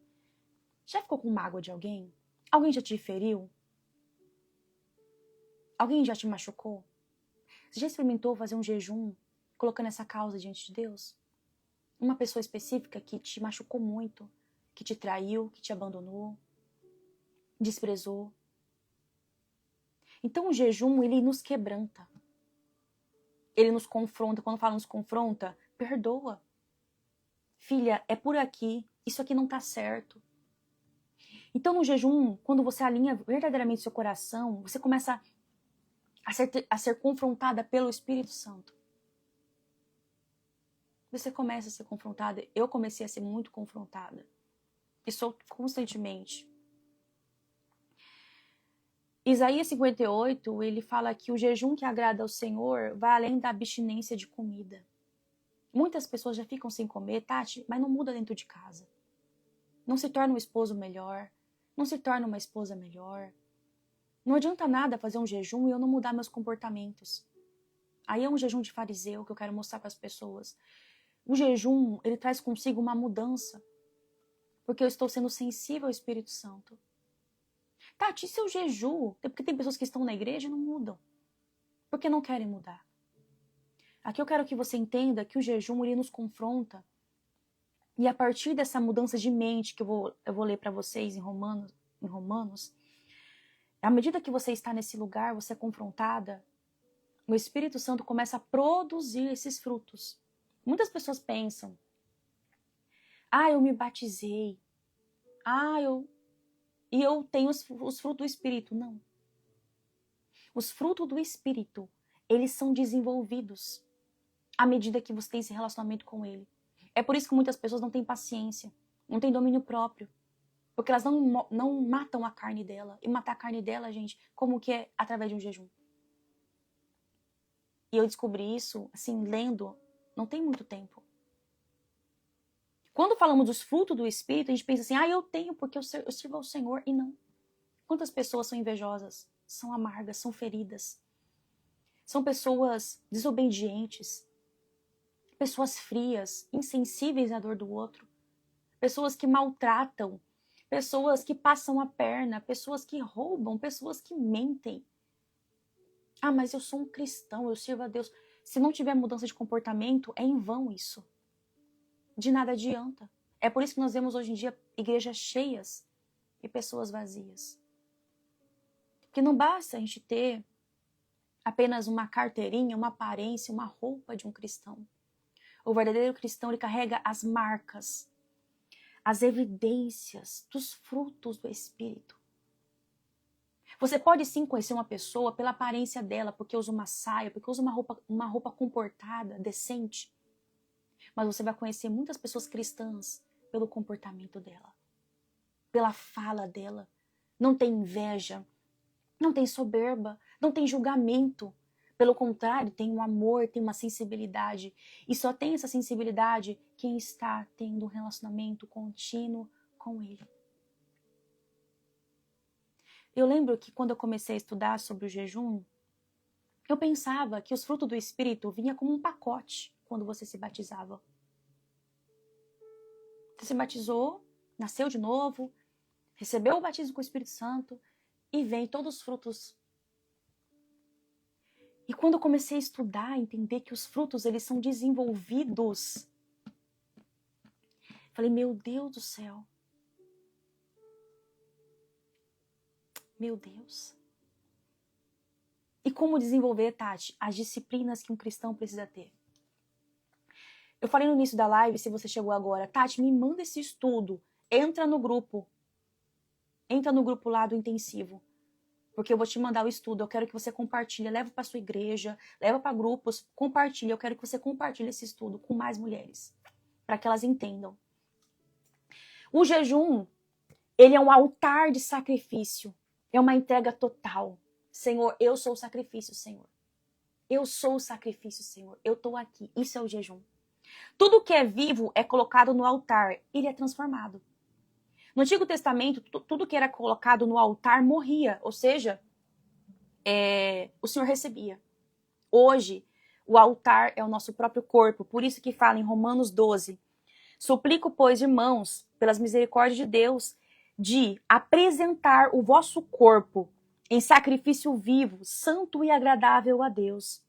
Já ficou com mágoa de alguém? Alguém já te feriu? Alguém já te machucou? Você já experimentou fazer um jejum colocando essa causa diante de Deus? Uma pessoa específica que te machucou muito, que te traiu, que te abandonou, desprezou. Então o jejum, ele nos quebranta. Ele nos confronta. Quando fala nos confronta, perdoa. Filha, é por aqui. Isso aqui não tá certo. Então no jejum, quando você alinha verdadeiramente seu coração, você começa a ser confrontada pelo Espírito Santo. Você começa a ser confrontada. Eu comecei a ser muito confrontada. E sou constantemente. Isaías 58, ele fala que o jejum que agrada ao Senhor vai além da abstinência de comida. Muitas pessoas já ficam sem comer, Tati, mas não muda dentro de casa. Não se torna um esposo melhor, não se torna uma esposa melhor. Não adianta nada fazer um jejum e eu não mudar meus comportamentos. Aí é um jejum de fariseu que eu quero mostrar para as pessoas. O jejum, ele traz consigo uma mudança, porque eu estou sendo sensível ao Espírito Santo. Tati, se eu jejuo, porque tem pessoas que estão na igreja e não mudam, porque não querem mudar. Aqui eu quero que você entenda que o jejum, ele nos confronta, e a partir dessa mudança de mente que eu vou ler para vocês em Romanos, à medida que você está nesse lugar, você é confrontada, o Espírito Santo começa a produzir esses frutos. Muitas pessoas pensam, eu me batizei, e eu tenho os frutos do Espírito. Não. Os frutos do Espírito, eles são desenvolvidos à medida que você tem esse relacionamento com Ele. É por isso que muitas pessoas não têm paciência, não têm domínio próprio, porque elas não matam a carne dela. E matar a carne dela, gente, como que é? Através de um jejum. E eu descobri isso, assim, lendo, não tem muito tempo. Quando falamos dos frutos do Espírito, a gente pensa assim, eu tenho porque eu sirvo ao Senhor. E não. Quantas pessoas são invejosas, são amargas, são feridas. São pessoas desobedientes, pessoas frias, insensíveis à dor do outro, pessoas que maltratam, pessoas que passam a perna, pessoas que roubam, pessoas que mentem. Mas eu sou um cristão, eu sirvo a Deus. Se não tiver mudança de comportamento, é em vão isso. De nada adianta. É por isso que nós vemos hoje em dia igrejas cheias e pessoas vazias. Porque não basta a gente ter apenas uma carteirinha, uma aparência, uma roupa de um cristão. O verdadeiro cristão, ele carrega as marcas, as evidências dos frutos do Espírito. Você pode sim conhecer uma pessoa pela aparência dela, porque usa uma saia, porque usa uma roupa comportada, decente. Mas você vai conhecer muitas pessoas cristãs pelo comportamento dela, pela fala dela. Não tem inveja, não tem soberba, não tem julgamento. Pelo contrário, tem um amor, tem uma sensibilidade. E só tem essa sensibilidade quem está tendo um relacionamento contínuo com Ele. Eu lembro que quando eu comecei a estudar sobre o jejum, eu pensava que os frutos do Espírito vinham como um pacote quando você se batizava. Você se batizou, nasceu de novo, recebeu o batismo com o Espírito Santo e vem todos os frutos. E quando eu comecei a estudar, a entender que os frutos, eles são desenvolvidos, falei, meu Deus do céu. Meu Deus. E como desenvolver, Tati, as disciplinas que um cristão precisa ter? Eu falei no início da live, se você chegou agora, Tati, me manda esse estudo, entra no grupo lá do intensivo, porque eu vou te mandar o estudo, eu quero que você compartilhe, leva para sua igreja, leva para grupos, compartilhe, eu quero que você compartilhe esse estudo com mais mulheres, para que elas entendam. O jejum, ele é um altar de sacrifício, é uma entrega total. Senhor, eu sou o sacrifício, Senhor. Eu sou o sacrifício, Senhor. Eu estou aqui. Isso é o jejum. Tudo que é vivo é colocado no altar. Ele é transformado. No Antigo Testamento, tudo que era colocado no altar morria. Ou seja, o Senhor recebia. Hoje, o altar é o nosso próprio corpo. Por isso que fala em Romanos 12. Suplico, pois, irmãos, pelas misericórdias de Deus, de apresentar o vosso corpo em sacrifício vivo, santo e agradável a Deus,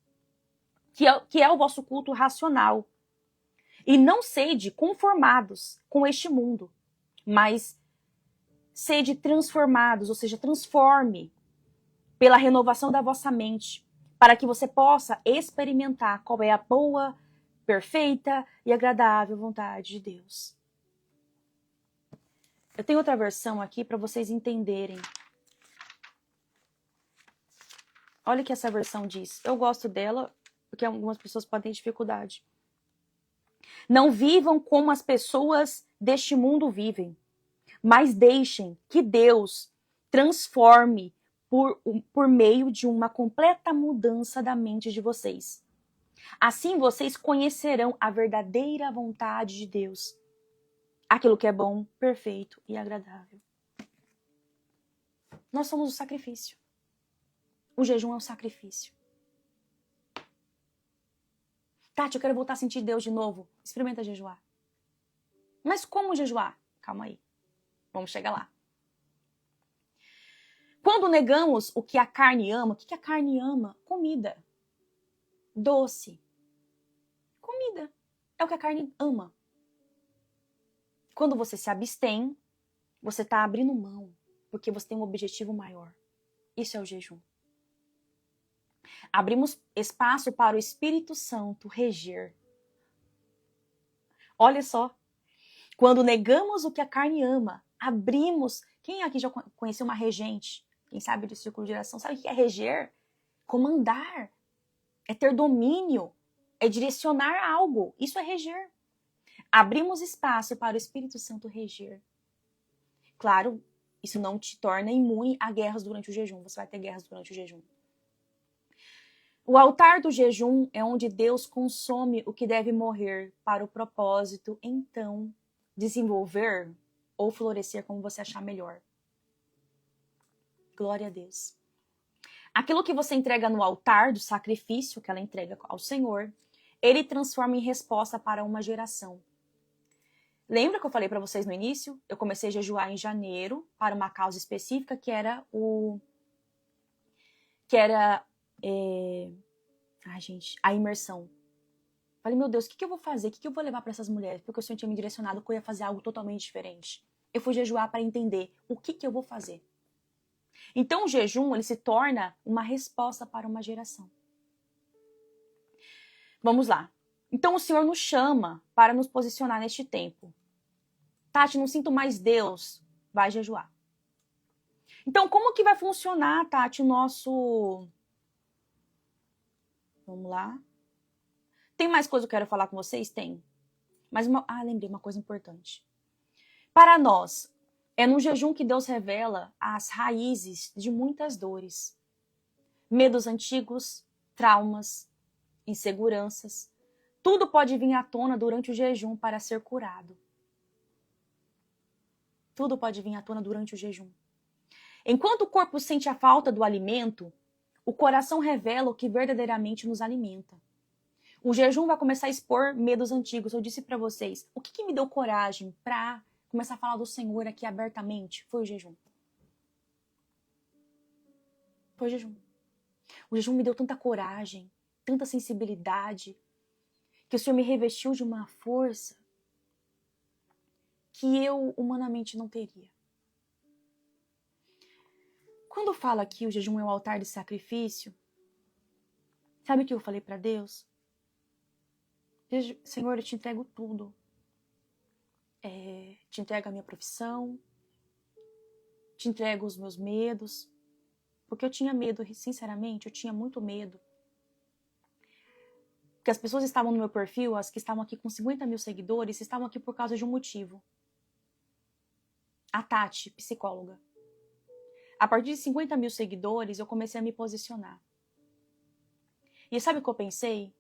que é o vosso culto racional. E não sede conformados com este mundo, mas sede transformados, ou seja, transforme pela renovação da vossa mente, para que você possa experimentar qual é a boa, perfeita e agradável vontade de Deus. Eu tenho outra versão aqui para vocês entenderem. Olha o que essa versão diz. Eu gosto dela porque algumas pessoas podem ter dificuldade. Não vivam como as pessoas deste mundo vivem, mas deixem que Deus transforme por meio de uma completa mudança da mente de vocês. Assim vocês conhecerão a verdadeira vontade de Deus, aquilo que é bom, perfeito e agradável. Nós somos o sacrifício. O jejum é um sacrifício. Tati, eu quero voltar a sentir Deus de novo. Experimenta jejuar. Mas como jejuar? Calma aí. Vamos chegar lá. Quando negamos o que a carne ama, o que a carne ama? Comida. Doce. Comida. É o que a carne ama. Quando você se abstém, você está abrindo mão, porque você tem um objetivo maior. Isso é o jejum. Abrimos espaço para o Espírito Santo reger. Olha só. Quando negamos o que a carne ama, abrimos... Quem aqui já conheceu uma regente? Quem sabe do círculo de geração sabe o que é reger? Comandar. É ter domínio. É direcionar algo. Isso é reger. Abrimos espaço para o Espírito Santo reger. Claro, isso não te torna imune a guerras durante o jejum. Você vai ter guerras durante o jejum. O altar do jejum é onde Deus consome o que deve morrer para o propósito, então, desenvolver ou florescer como você achar melhor. Glória a Deus. Aquilo que você entrega no altar do sacrifício, que ela entrega ao Senhor, Ele transforma em resposta para uma geração. Lembra que eu falei para vocês no início? Eu comecei a jejuar em janeiro para uma causa específica que era a imersão. Falei, meu Deus, o que eu vou fazer? O que eu vou levar para essas mulheres? Porque o Senhor tinha me direcionado que eu ia fazer algo totalmente diferente. Eu fui jejuar para entender o que eu vou fazer. Então o jejum, ele se torna uma resposta para uma geração. Vamos lá. Então o Senhor nos chama para nos posicionar neste tempo. Tati, não sinto mais Deus. Vai jejuar. Então como que vai funcionar, Tati, o nosso... Vamos lá. Tem mais coisa que eu quero falar com vocês? Tem. Mas lembrei uma coisa importante. Para nós, é no jejum que Deus revela as raízes de muitas dores. Medos antigos, traumas, inseguranças. Tudo pode vir à tona durante o jejum para ser curado. Tudo pode vir à tona durante o jejum. Enquanto o corpo sente a falta do alimento, o coração revela o que verdadeiramente nos alimenta. O jejum vai começar a expor medos antigos. Eu disse para vocês, o que me deu coragem para começar a falar do Senhor aqui abertamente? Foi o jejum. Foi o jejum. O jejum me deu tanta coragem, tanta sensibilidade, que o Senhor me revestiu de uma força que eu humanamente não teria. Quando fala aqui o jejum é o altar de sacrifício, sabe o que eu falei para Deus? Senhor, eu te entrego tudo. Te entrego a minha profissão, te entrego os meus medos, porque eu tinha medo, sinceramente, eu tinha muito medo. Porque as pessoas estavam no meu perfil, as que estavam aqui com 50 mil seguidores, estavam aqui por causa de um motivo. A Tati, psicóloga. A partir de 50 mil seguidores, eu comecei a me posicionar. E sabe o que eu pensei?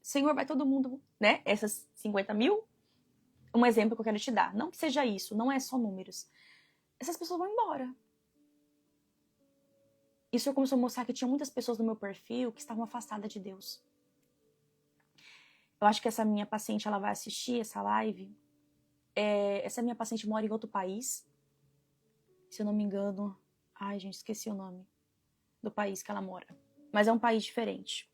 Senhor, vai todo mundo, né? Essas 50 mil, um exemplo que eu quero te dar. Não que seja isso, não é só números. Essas pessoas vão embora. Isso começou a mostrar que tinha muitas pessoas no meu perfil que estavam afastadas de Deus. Eu acho que essa minha paciente, ela vai assistir essa live. Essa minha paciente mora em outro país. Se eu não me engano... Ai, gente, esqueci o nome do país que ela mora. Mas é um país diferente.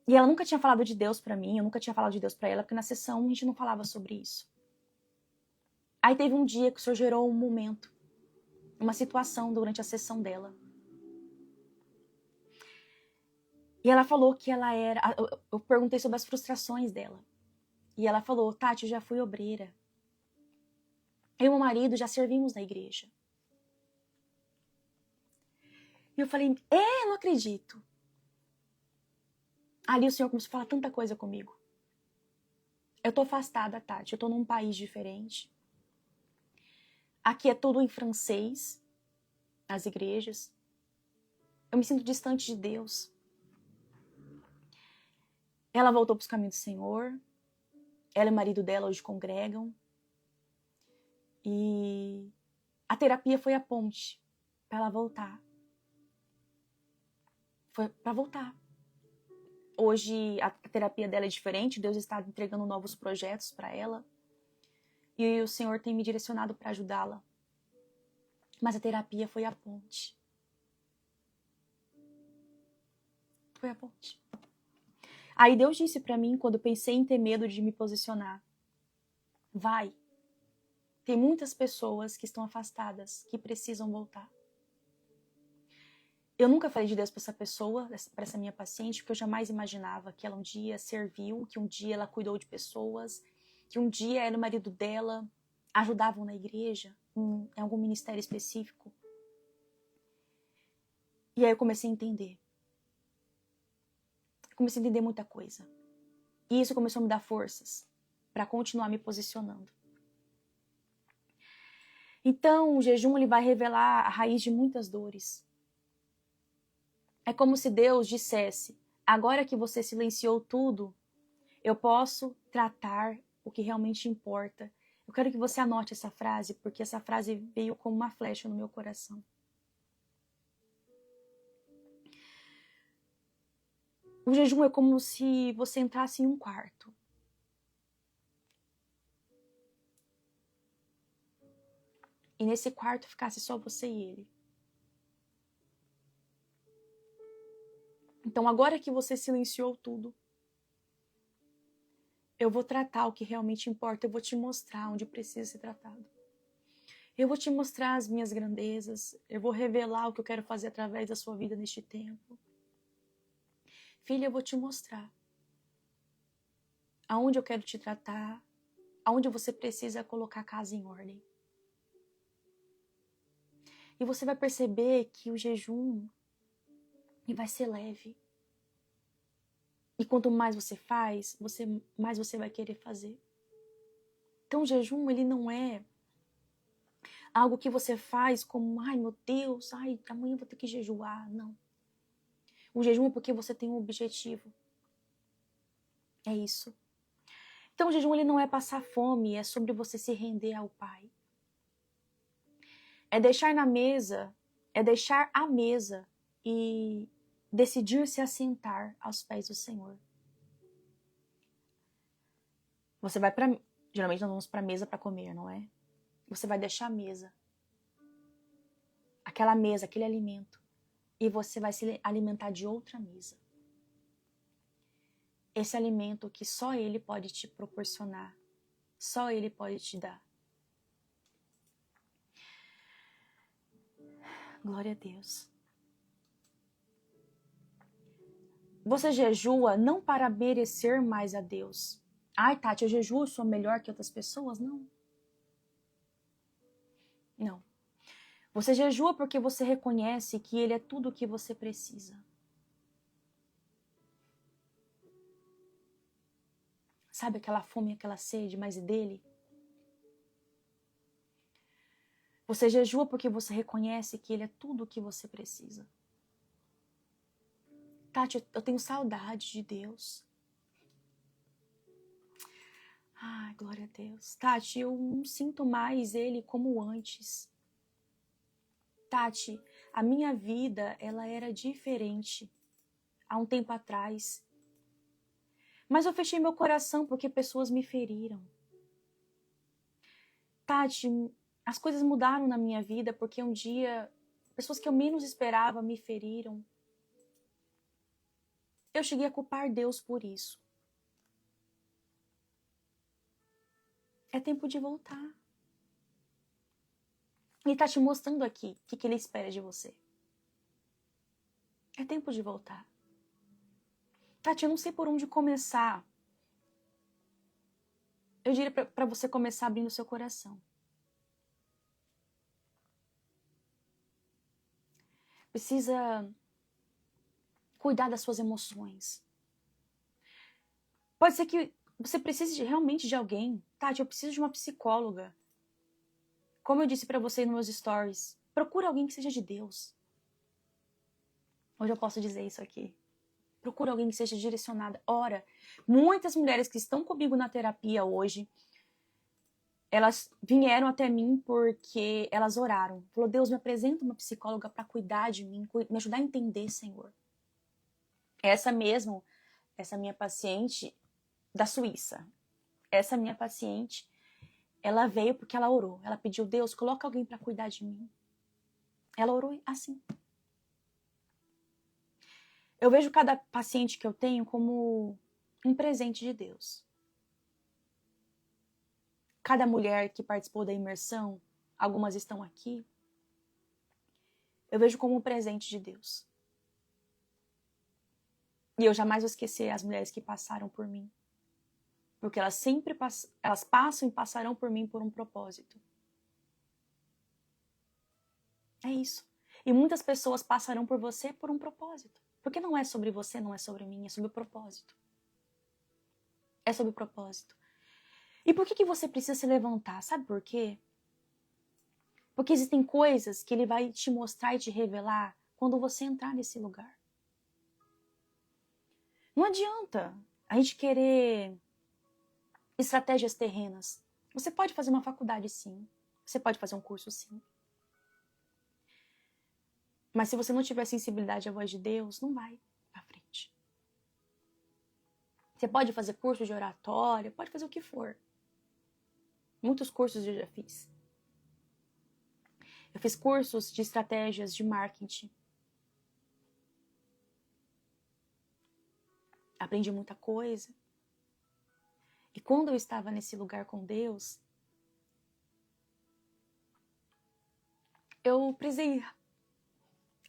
E ela nunca tinha falado de Deus pra mim, eu nunca tinha falado de Deus pra ela, porque na sessão a gente não falava sobre isso. Aí teve um dia que o Senhor gerou um momento uma situação durante a sessão dela. E ela falou que ela era... Eu perguntei sobre as frustrações dela. E ela falou, Tati, eu já fui obreira. Eu e meu marido já servimos na igreja. E eu falei, não acredito. Ali o Senhor começou a falar tanta coisa comigo. Eu tô afastada, Tati. Eu tô num país diferente. Aqui é tudo em francês, nas igrejas. Eu me sinto distante de Deus. Ela voltou para os caminhos do Senhor. Ela e o marido dela hoje congregam. E a terapia foi a ponte para ela voltar. Foi para voltar. Hoje a terapia dela é diferente. Deus está entregando novos projetos para ela. E o Senhor tem me direcionado para ajudá-la. Mas a terapia foi a ponte. Foi a ponte. Aí Deus disse para mim, quando eu pensei em ter medo de me posicionar, vai. Tem muitas pessoas que estão afastadas, que precisam voltar. Eu nunca falei de Deus para essa pessoa, para essa minha paciente, porque eu jamais imaginava que ela um dia serviu, que um dia ela cuidou de pessoas, que um dia ela e o marido dela ajudavam na igreja, em algum ministério específico. E aí eu comecei a entender. Comecei a entender muita coisa. E isso começou a me dar forças para continuar me posicionando. Então, o jejum ele vai revelar a raiz de muitas dores. É como se Deus dissesse, agora que você silenciou tudo, eu posso tratar o que realmente importa. Eu quero que você anote essa frase, porque essa frase veio como uma flecha no meu coração. O jejum é como se você entrasse em um quarto. E nesse quarto ficasse só você e ele. Então, agora que você silenciou tudo, eu vou tratar o que realmente importa. Eu vou te mostrar onde precisa ser tratado. Eu vou te mostrar as minhas grandezas. Eu vou revelar o que eu quero fazer através da sua vida neste tempo. Filha, eu vou te mostrar aonde eu quero te tratar, aonde você precisa colocar a casa em ordem. E você vai perceber que o jejum vai ser leve. E quanto mais você faz, mais você vai querer fazer. Então o jejum, ele não é algo que você faz como, ai meu Deus, ai, amanhã eu vou ter que jejuar. Não. O jejum é porque você tem um objetivo. É isso. Então o jejum, ele não é passar fome, é sobre você se render ao Pai. É deixar na mesa, é deixar a mesa e decidir se assentar aos pés do Senhor. Você vai para... Geralmente nós vamos para a mesa para comer, não é? Você vai deixar a mesa. Aquela mesa, aquele alimento. E você vai se alimentar de outra mesa. Esse alimento que só Ele pode te proporcionar. Só Ele pode te dar. Glória a Deus. Você jejua não para merecer mais a Deus. Ai, Tati, eu jejuo, sou melhor que outras pessoas? Não. Não. Você jejua porque você reconhece que Ele é tudo o que você precisa. Sabe aquela fome, aquela sede, mas dele? Você jejua porque você reconhece que Ele é tudo o que você precisa. Tati, eu tenho saudade de Deus. Ai, glória a Deus. Tati, eu não sinto mais Ele como antes. Tati, a minha vida, ela era diferente há um tempo atrás. Mas eu fechei meu coração porque pessoas me feriram. Tati, as coisas mudaram na minha vida porque um dia, pessoas que eu menos esperava me feriram. Eu cheguei a culpar Deus por isso. É tempo de voltar. Ele está te mostrando aqui o que ele espera de você. É tempo de voltar. Tati, eu não sei por onde começar. Eu diria para você começar abrindo seu coração. Precisa cuidar das suas emoções. Pode ser que você precise realmente de alguém. Tati, eu preciso de uma psicóloga. Como eu disse para você nos meus stories, procura alguém que seja de Deus. Hoje eu posso dizer isso aqui. Procura alguém que seja direcionada. Ora, muitas mulheres que estão comigo na terapia hoje, elas vieram até mim porque elas oraram. Falou, Deus, me apresenta uma psicóloga para cuidar de mim, me ajudar a entender, Senhor. Essa minha paciente da Suíça, essa minha paciente, ela veio porque ela orou. Ela pediu, Deus, coloca alguém para cuidar de mim. Ela orou assim. Eu vejo cada paciente que eu tenho como um presente de Deus. Cada mulher que participou da imersão, algumas estão aqui, eu vejo como um presente de Deus. E eu jamais vou esquecer as mulheres que passaram por mim. Porque elas sempre passam e passarão por mim por um propósito. É isso. E muitas pessoas passarão por você por um propósito. Porque não é sobre você, não é sobre mim, é sobre o propósito. É sobre o propósito. E por que você precisa se levantar? Sabe por quê? Porque existem coisas que ele vai te mostrar e te revelar quando você entrar nesse lugar. Não adianta a gente querer estratégias terrenas. Você pode fazer uma faculdade, sim. Você pode fazer um curso, sim. Mas se você não tiver sensibilidade à voz de Deus, não vai pra frente. Você pode fazer curso de oratória, pode fazer o que for. Muitos cursos eu já fiz. Eu fiz cursos de estratégias de marketing. Aprendi muita coisa. E quando eu estava nesse lugar com Deus, eu precisei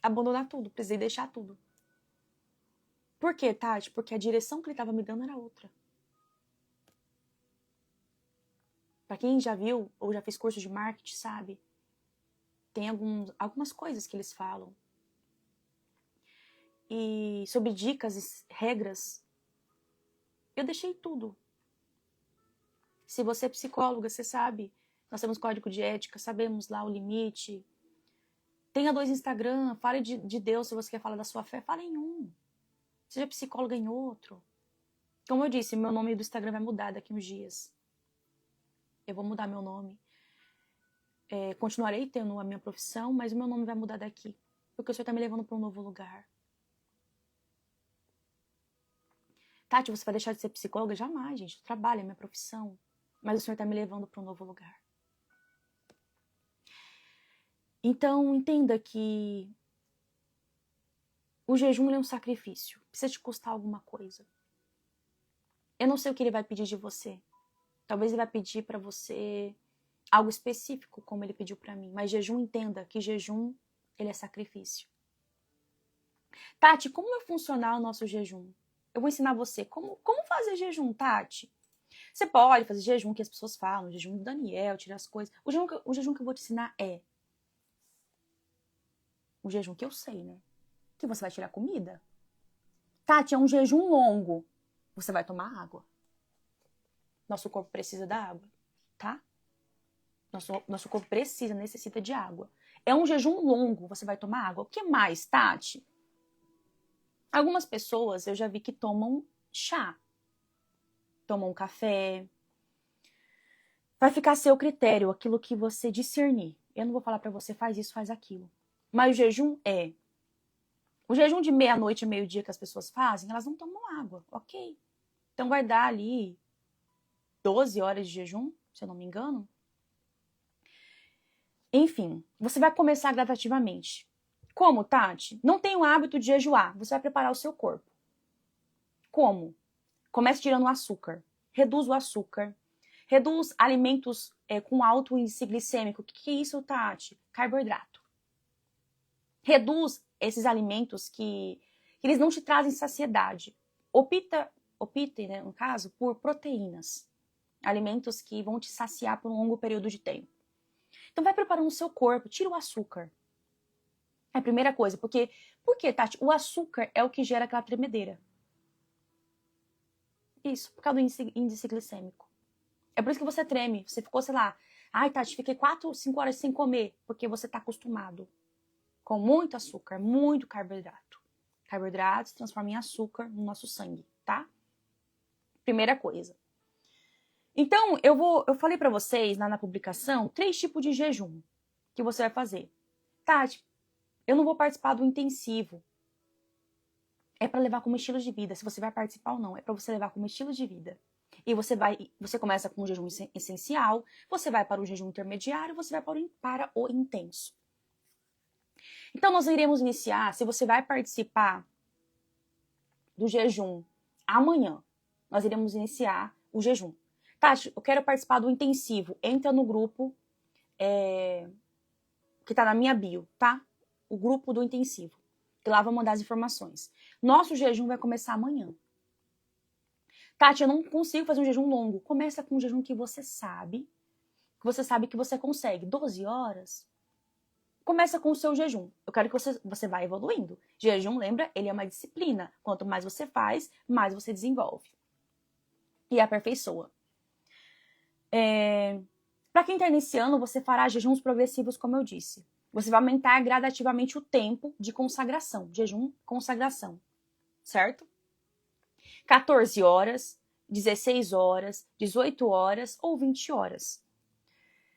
abandonar tudo, precisei deixar tudo. Por quê, Tati? Porque a direção que ele estava me dando era outra. Para quem já viu ou já fez curso de marketing, sabe? Tem algumas coisas que eles falam. E sobre dicas e regras, eu deixei tudo. Se você é psicóloga, você sabe. Nós temos código de ética, sabemos lá o limite. Tenha 2 Instagram, fale de Deus se você quer falar da sua fé, fale em um. Seja psicóloga em outro. Como eu disse, meu nome do Instagram vai mudar daqui uns dias. Eu vou mudar meu nome. Continuarei tendo a minha profissão, mas o meu nome vai mudar daqui. Porque o Senhor está me levando para um novo lugar. Tati, você vai deixar de ser psicóloga? Jamais, gente. Eu trabalho, é minha profissão. Mas o Senhor está me levando para um novo lugar. Então, entenda que o jejum é um sacrifício. Precisa te custar alguma coisa. Eu não sei o que ele vai pedir de você. Talvez ele vai pedir para você algo específico, como ele pediu para mim. Mas jejum, entenda que jejum, ele é sacrifício. Tati, como vai funcionar o nosso jejum? Eu vou ensinar você como fazer jejum, Tati. Você pode fazer jejum que as pessoas falam, jejum do Daniel, tirar as coisas. O jejum que eu vou te ensinar é o jejum que eu sei, né? Que você vai tirar comida. Tati, é um jejum longo. Você vai tomar água. Nosso corpo precisa da água, tá? Nosso corpo necessita de água. É um jejum longo, você vai tomar água. O que mais, Tati? Algumas pessoas eu já vi que tomam chá. Tomam café. Vai ficar a seu critério, aquilo que você discernir. Eu não vou falar pra você, faz isso, faz aquilo. Mas o jejum é... O jejum de meia-noite e meio-dia que as pessoas fazem, elas não tomam água, ok. Então vai dar ali 12 horas de jejum, se eu não me engano. Enfim, você vai começar gradativamente. Como, Tati? Não tem o hábito de jejuar, você vai preparar o seu corpo. Como? Comece tirando o açúcar. Reduz o açúcar. Reduz alimentos com alto índice glicêmico. O que é isso, Tati? Carboidrato. Reduz esses alimentos que eles não te trazem saciedade. Opte, né, no caso, por proteínas. Alimentos que vão te saciar por um longo período de tempo. Então vai preparando o seu corpo, tira o açúcar. É a primeira coisa, por quê, Tati? O açúcar é o que gera aquela tremedeira. Isso, por causa do índice glicêmico. É por isso que você treme. Você ficou, sei lá, ai, Tati, fiquei 4, 5 horas sem comer, porque você tá acostumado com muito açúcar, muito carboidrato. Carboidrato se transforma em açúcar no nosso sangue, tá? Primeira coisa. Então, eu falei pra vocês na publicação 3 tipos de jejum que você vai fazer. Tati, eu não vou participar do intensivo. É para levar como estilo de vida. Se você vai participar ou não, é para você levar como estilo de vida. E você começa com o jejum essencial, você vai para o jejum intermediário, você vai para o intenso. Então, nós iremos iniciar, se você vai participar do jejum amanhã, nós iremos iniciar o jejum. Tati, eu quero participar do intensivo. Entra no grupo que tá na minha bio, tá? O grupo do intensivo. Que lá vou mandar as informações. Nosso jejum vai começar amanhã. Tati, eu não consigo fazer um jejum longo. Começa com um jejum que você sabe que você consegue. 12 horas. Começa com o seu jejum. Eu quero que você vá evoluindo. Jejum, lembra? Ele é uma disciplina. Quanto mais você faz, mais você desenvolve. E aperfeiçoa. Para quem está iniciando, você fará jejuns progressivos, como eu disse. Você vai aumentar gradativamente o tempo de consagração. Jejum, consagração. Certo? 14 horas, 16 horas, 18 horas ou 20 horas.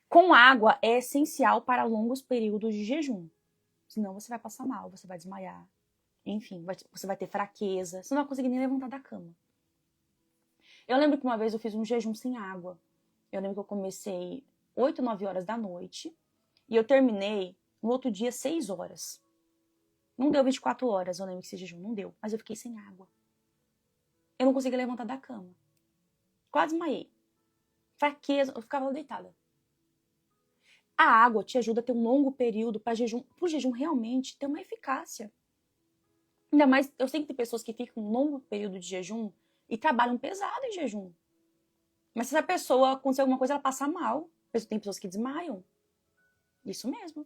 Com água é essencial para longos períodos de jejum. Senão você vai passar mal, você vai desmaiar. Enfim, você vai ter fraqueza. Você não vai conseguir nem levantar da cama. Eu lembro que uma vez eu fiz um jejum sem água. Eu lembro que eu comecei 8, 9 horas da noite e eu terminei no outro dia 6 horas. Não deu 24 horas, eu lembro que esse jejum não deu, mas eu fiquei sem água. Eu não conseguia levantar da cama. Quase desmaiei. Fraqueza, eu ficava deitada. A água te ajuda a ter um longo período para o jejum realmente ter uma eficácia. Ainda mais, eu sei que tem pessoas que ficam um longo período de jejum e trabalham pesado em jejum. Mas se essa pessoa acontecer alguma coisa, ela passa mal. Tem pessoas que desmaiam. Isso mesmo.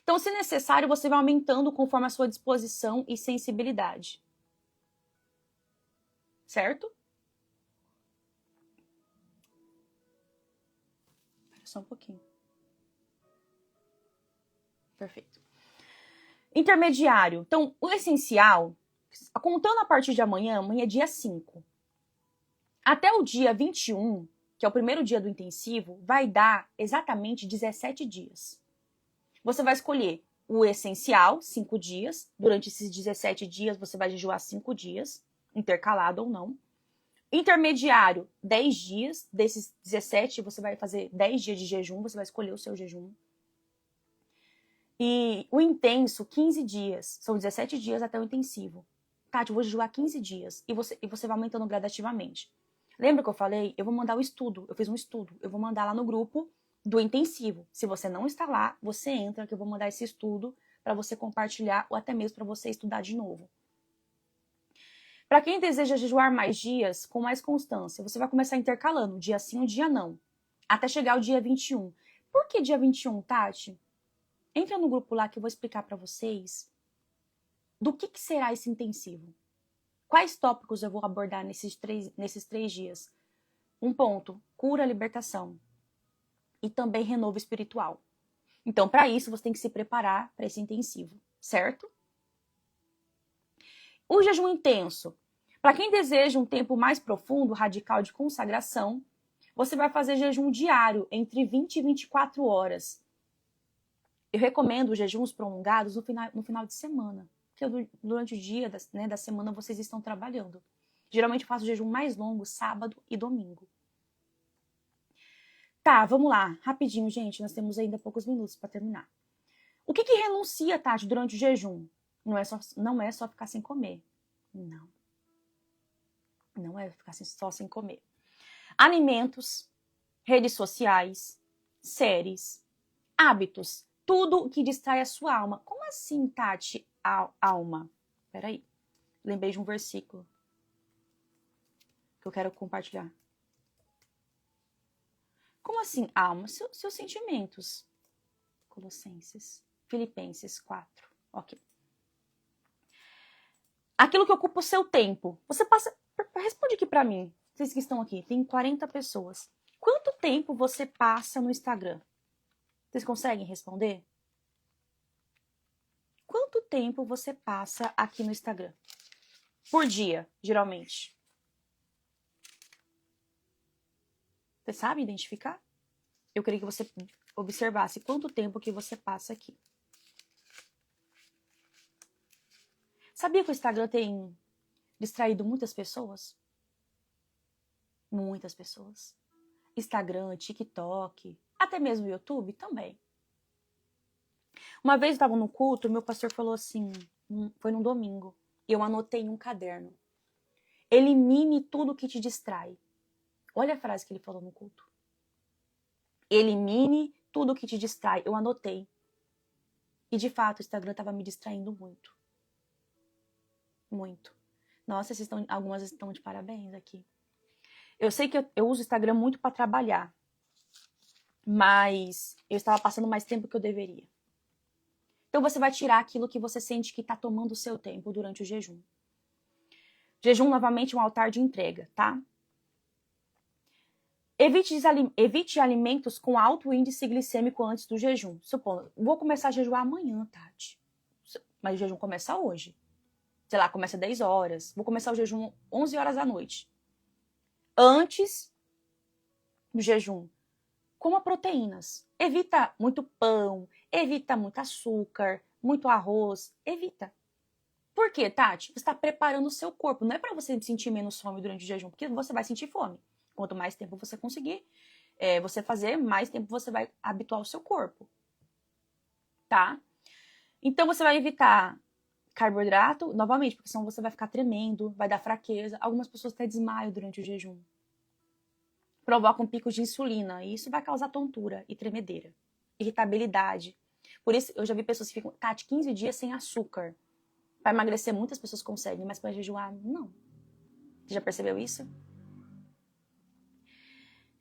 Então, se necessário, você vai aumentando conforme a sua disposição e sensibilidade. Certo? Espera só um pouquinho. Perfeito. Intermediário. Então, o essencial, contando a partir de amanhã é dia 5. Até o dia 21, que é o primeiro dia do intensivo, vai dar exatamente 17 dias. Você vai escolher o essencial, 5 dias. Durante esses 17 dias, você vai jejuar 5 dias, intercalado ou não. Intermediário, 10 dias. Desses 17, você vai fazer 10 dias de jejum, você vai escolher o seu jejum. E o intenso, 15 dias. São 17 dias até o intensivo. Tati, eu vou jejuar 15 dias. E você vai aumentando gradativamente. Lembra que eu falei? Eu vou mandar o estudo. Eu fiz um estudo. Eu vou mandar lá no grupo do intensivo. Se você não está lá, você entra que eu vou mandar esse estudo para você compartilhar ou até mesmo para você estudar de novo. Para quem deseja jejuar mais dias, com mais constância, você vai começar intercalando, dia sim, um dia não, até chegar o dia 21. Por que dia 21, Tati? Entra no grupo lá que eu vou explicar para vocês do que será esse intensivo. Quais tópicos eu vou abordar nesses 3 dias? Um ponto, cura, libertação. E também renovo espiritual. Então, para isso, você tem que se preparar para esse intensivo, certo? O jejum intenso. Para quem deseja um tempo mais profundo, radical de consagração, você vai fazer jejum diário, entre 20 e 24 horas. Eu recomendo jejuns prolongados no final de semana, porque durante o dia da semana vocês estão trabalhando. Geralmente eu faço jejum mais longo, sábado e domingo. Tá, vamos lá, rapidinho, gente, nós temos ainda poucos minutos para terminar. O que renuncia, Tati, durante o jejum? Não é só ficar sem comer. Não. Não é ficar só sem comer. Alimentos, redes sociais, séries, hábitos, tudo que distrai a sua alma. Como assim, Tati, alma? Peraí, lembrei de um versículo que eu quero compartilhar. Como assim, alma? Seus sentimentos. Colossenses, Filipenses 4. Ok. Aquilo que ocupa o seu tempo. Você passa... Responde aqui pra mim, vocês que estão aqui. Tem 40 pessoas. Quanto tempo você passa no Instagram? Vocês conseguem responder? Quanto tempo você passa aqui no Instagram? Por dia, geralmente. Você sabe identificar? Eu queria que você observasse quanto tempo que você passa aqui. Sabia que o Instagram tem distraído muitas pessoas? Muitas pessoas. Instagram, TikTok, até mesmo YouTube também. Uma vez eu estava no culto, meu pastor falou assim, foi num domingo, e eu anotei em um caderno. Elimine tudo que te distrai. Olha a frase que ele falou no culto. Elimine tudo que te distrai. Eu anotei. E de fato, o Instagram estava me distraindo muito. Muito. Nossa, algumas estão de parabéns aqui. Eu sei que eu uso o Instagram muito para trabalhar. Mas eu estava passando mais tempo que eu deveria. Então você vai tirar aquilo que você sente que está tomando o seu tempo durante o jejum. Jejum, novamente, é um altar de entrega, tá? Evite alimentos com alto índice glicêmico antes do jejum. Supondo, vou começar a jejuar amanhã, Tati. Mas o jejum começa hoje. Sei lá, começa 10 horas. Vou começar o jejum 11 horas da noite. Antes do jejum, coma proteínas. Evita muito pão, evita muito açúcar, muito arroz. Evita. Por quê, Tati? Você está preparando o seu corpo. Não é para você sentir menos fome durante o jejum, porque você vai sentir fome. Quanto mais tempo você conseguir você fazer, mais tempo você vai habituar o seu corpo. Tá? Então você vai evitar carboidrato, novamente, porque senão você vai ficar tremendo, vai dar fraqueza. Algumas pessoas até desmaiam durante o jejum. Provocam picos de insulina, e isso vai causar tontura e tremedeira. Irritabilidade. Por isso, eu já vi pessoas que ficam, Tati, 15 dias sem açúcar. Para emagrecer, muitas pessoas conseguem, mas para jejuar, não. Você já percebeu isso?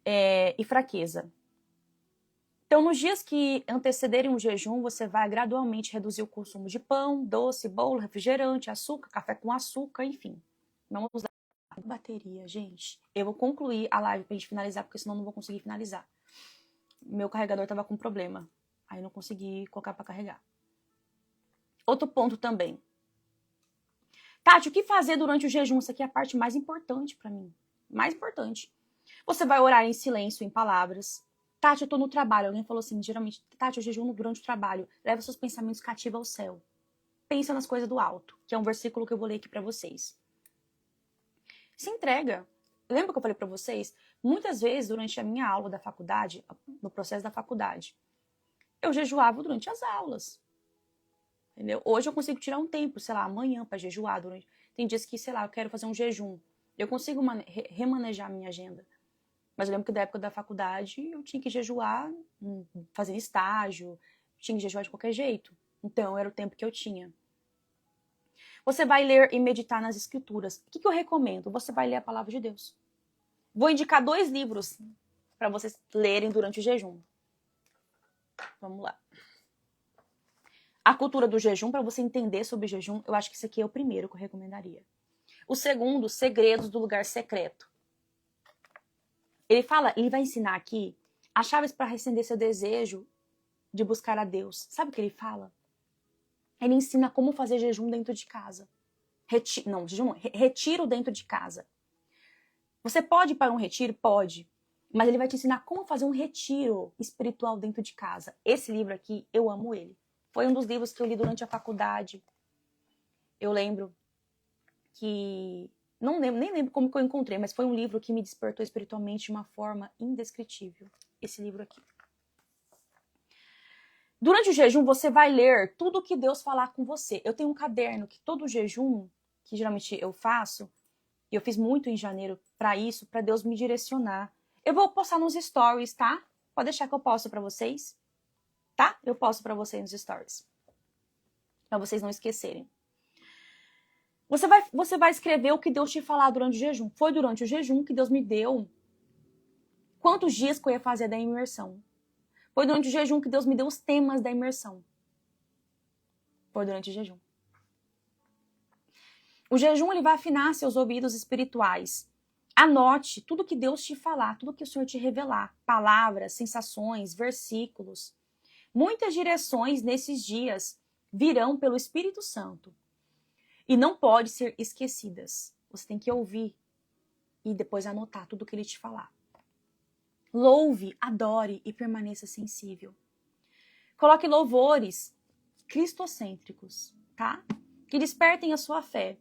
E fraqueza. Então, nos dias que antecederem o jejum, você vai gradualmente reduzir o consumo de pão, doce, bolo, refrigerante, açúcar, café com açúcar, enfim. Vamos lá. Bateria, gente. Eu vou concluir a live pra gente finalizar, porque senão não vou conseguir finalizar. Meu carregador tava com problema. Aí não consegui colocar para carregar. Outro ponto também. Tati, o que fazer durante o jejum? Isso aqui é a parte mais importante para mim. Mais importante. Você vai orar em silêncio, em palavras. Tati, eu tô no trabalho. Alguém falou assim, geralmente, Tati, eu jejuo durante o trabalho. Leva seus pensamentos cativos ao céu. Pensa nas coisas do alto, que é um versículo que eu vou ler aqui para vocês. Se entrega. Lembra que eu falei para vocês? Muitas vezes, durante a minha aula da faculdade, no processo da faculdade, eu jejuava durante as aulas. Entendeu? Hoje eu consigo tirar um tempo, sei lá, amanhã para jejuar. Tem dias que, sei lá, eu quero fazer um jejum. Eu consigo remanejar a minha agenda. Mas eu lembro que da época da faculdade eu tinha que jejuar, fazendo estágio, tinha que jejuar de qualquer jeito. Então era o tempo que eu tinha. Você vai ler e meditar nas escrituras. O que eu recomendo? Você vai ler a palavra de Deus. Vou indicar 2 livros para vocês lerem durante o jejum. Vamos lá. A cultura do jejum, para você entender sobre jejum, eu acho que esse aqui é o primeiro que eu recomendaria. O segundo, Segredos do Lugar Secreto. Ele vai ensinar aqui as chaves para acender seu desejo de buscar a Deus. Sabe o que ele fala? Ele ensina como fazer jejum dentro de casa. Retiro dentro de casa. Você pode ir para um retiro? Pode. Mas ele vai te ensinar como fazer um retiro espiritual dentro de casa. Esse livro aqui, eu amo ele. Foi um dos livros que eu li durante a faculdade. Eu lembro que... nem lembro como que eu encontrei, mas foi um livro que me despertou espiritualmente de uma forma indescritível. Esse livro aqui. Durante o jejum, você vai ler tudo o que Deus falar com você. Eu tenho um caderno que todo jejum, que geralmente eu faço, e eu fiz muito em janeiro para isso, para Deus me direcionar. Eu vou postar nos stories, tá? Pode deixar que eu posto pra vocês, tá? Eu posto pra vocês nos stories. Pra vocês não esquecerem. Você vai escrever o que Deus te falar durante o jejum. Foi durante o jejum que Deus me deu quantos dias que eu ia fazer da imersão. Foi durante o jejum que Deus me deu os temas da imersão. Foi durante o jejum. O jejum ele vai afinar seus ouvidos espirituais. Anote tudo que Deus te falar, tudo que o Senhor te revelar. Palavras, sensações, versículos. Muitas direções nesses dias virão pelo Espírito Santo. E não pode ser esquecidas. Você tem que ouvir e depois anotar tudo que ele te falar. Louve, adore e permaneça sensível. Coloque louvores cristocêntricos, tá? Que despertem a sua fé.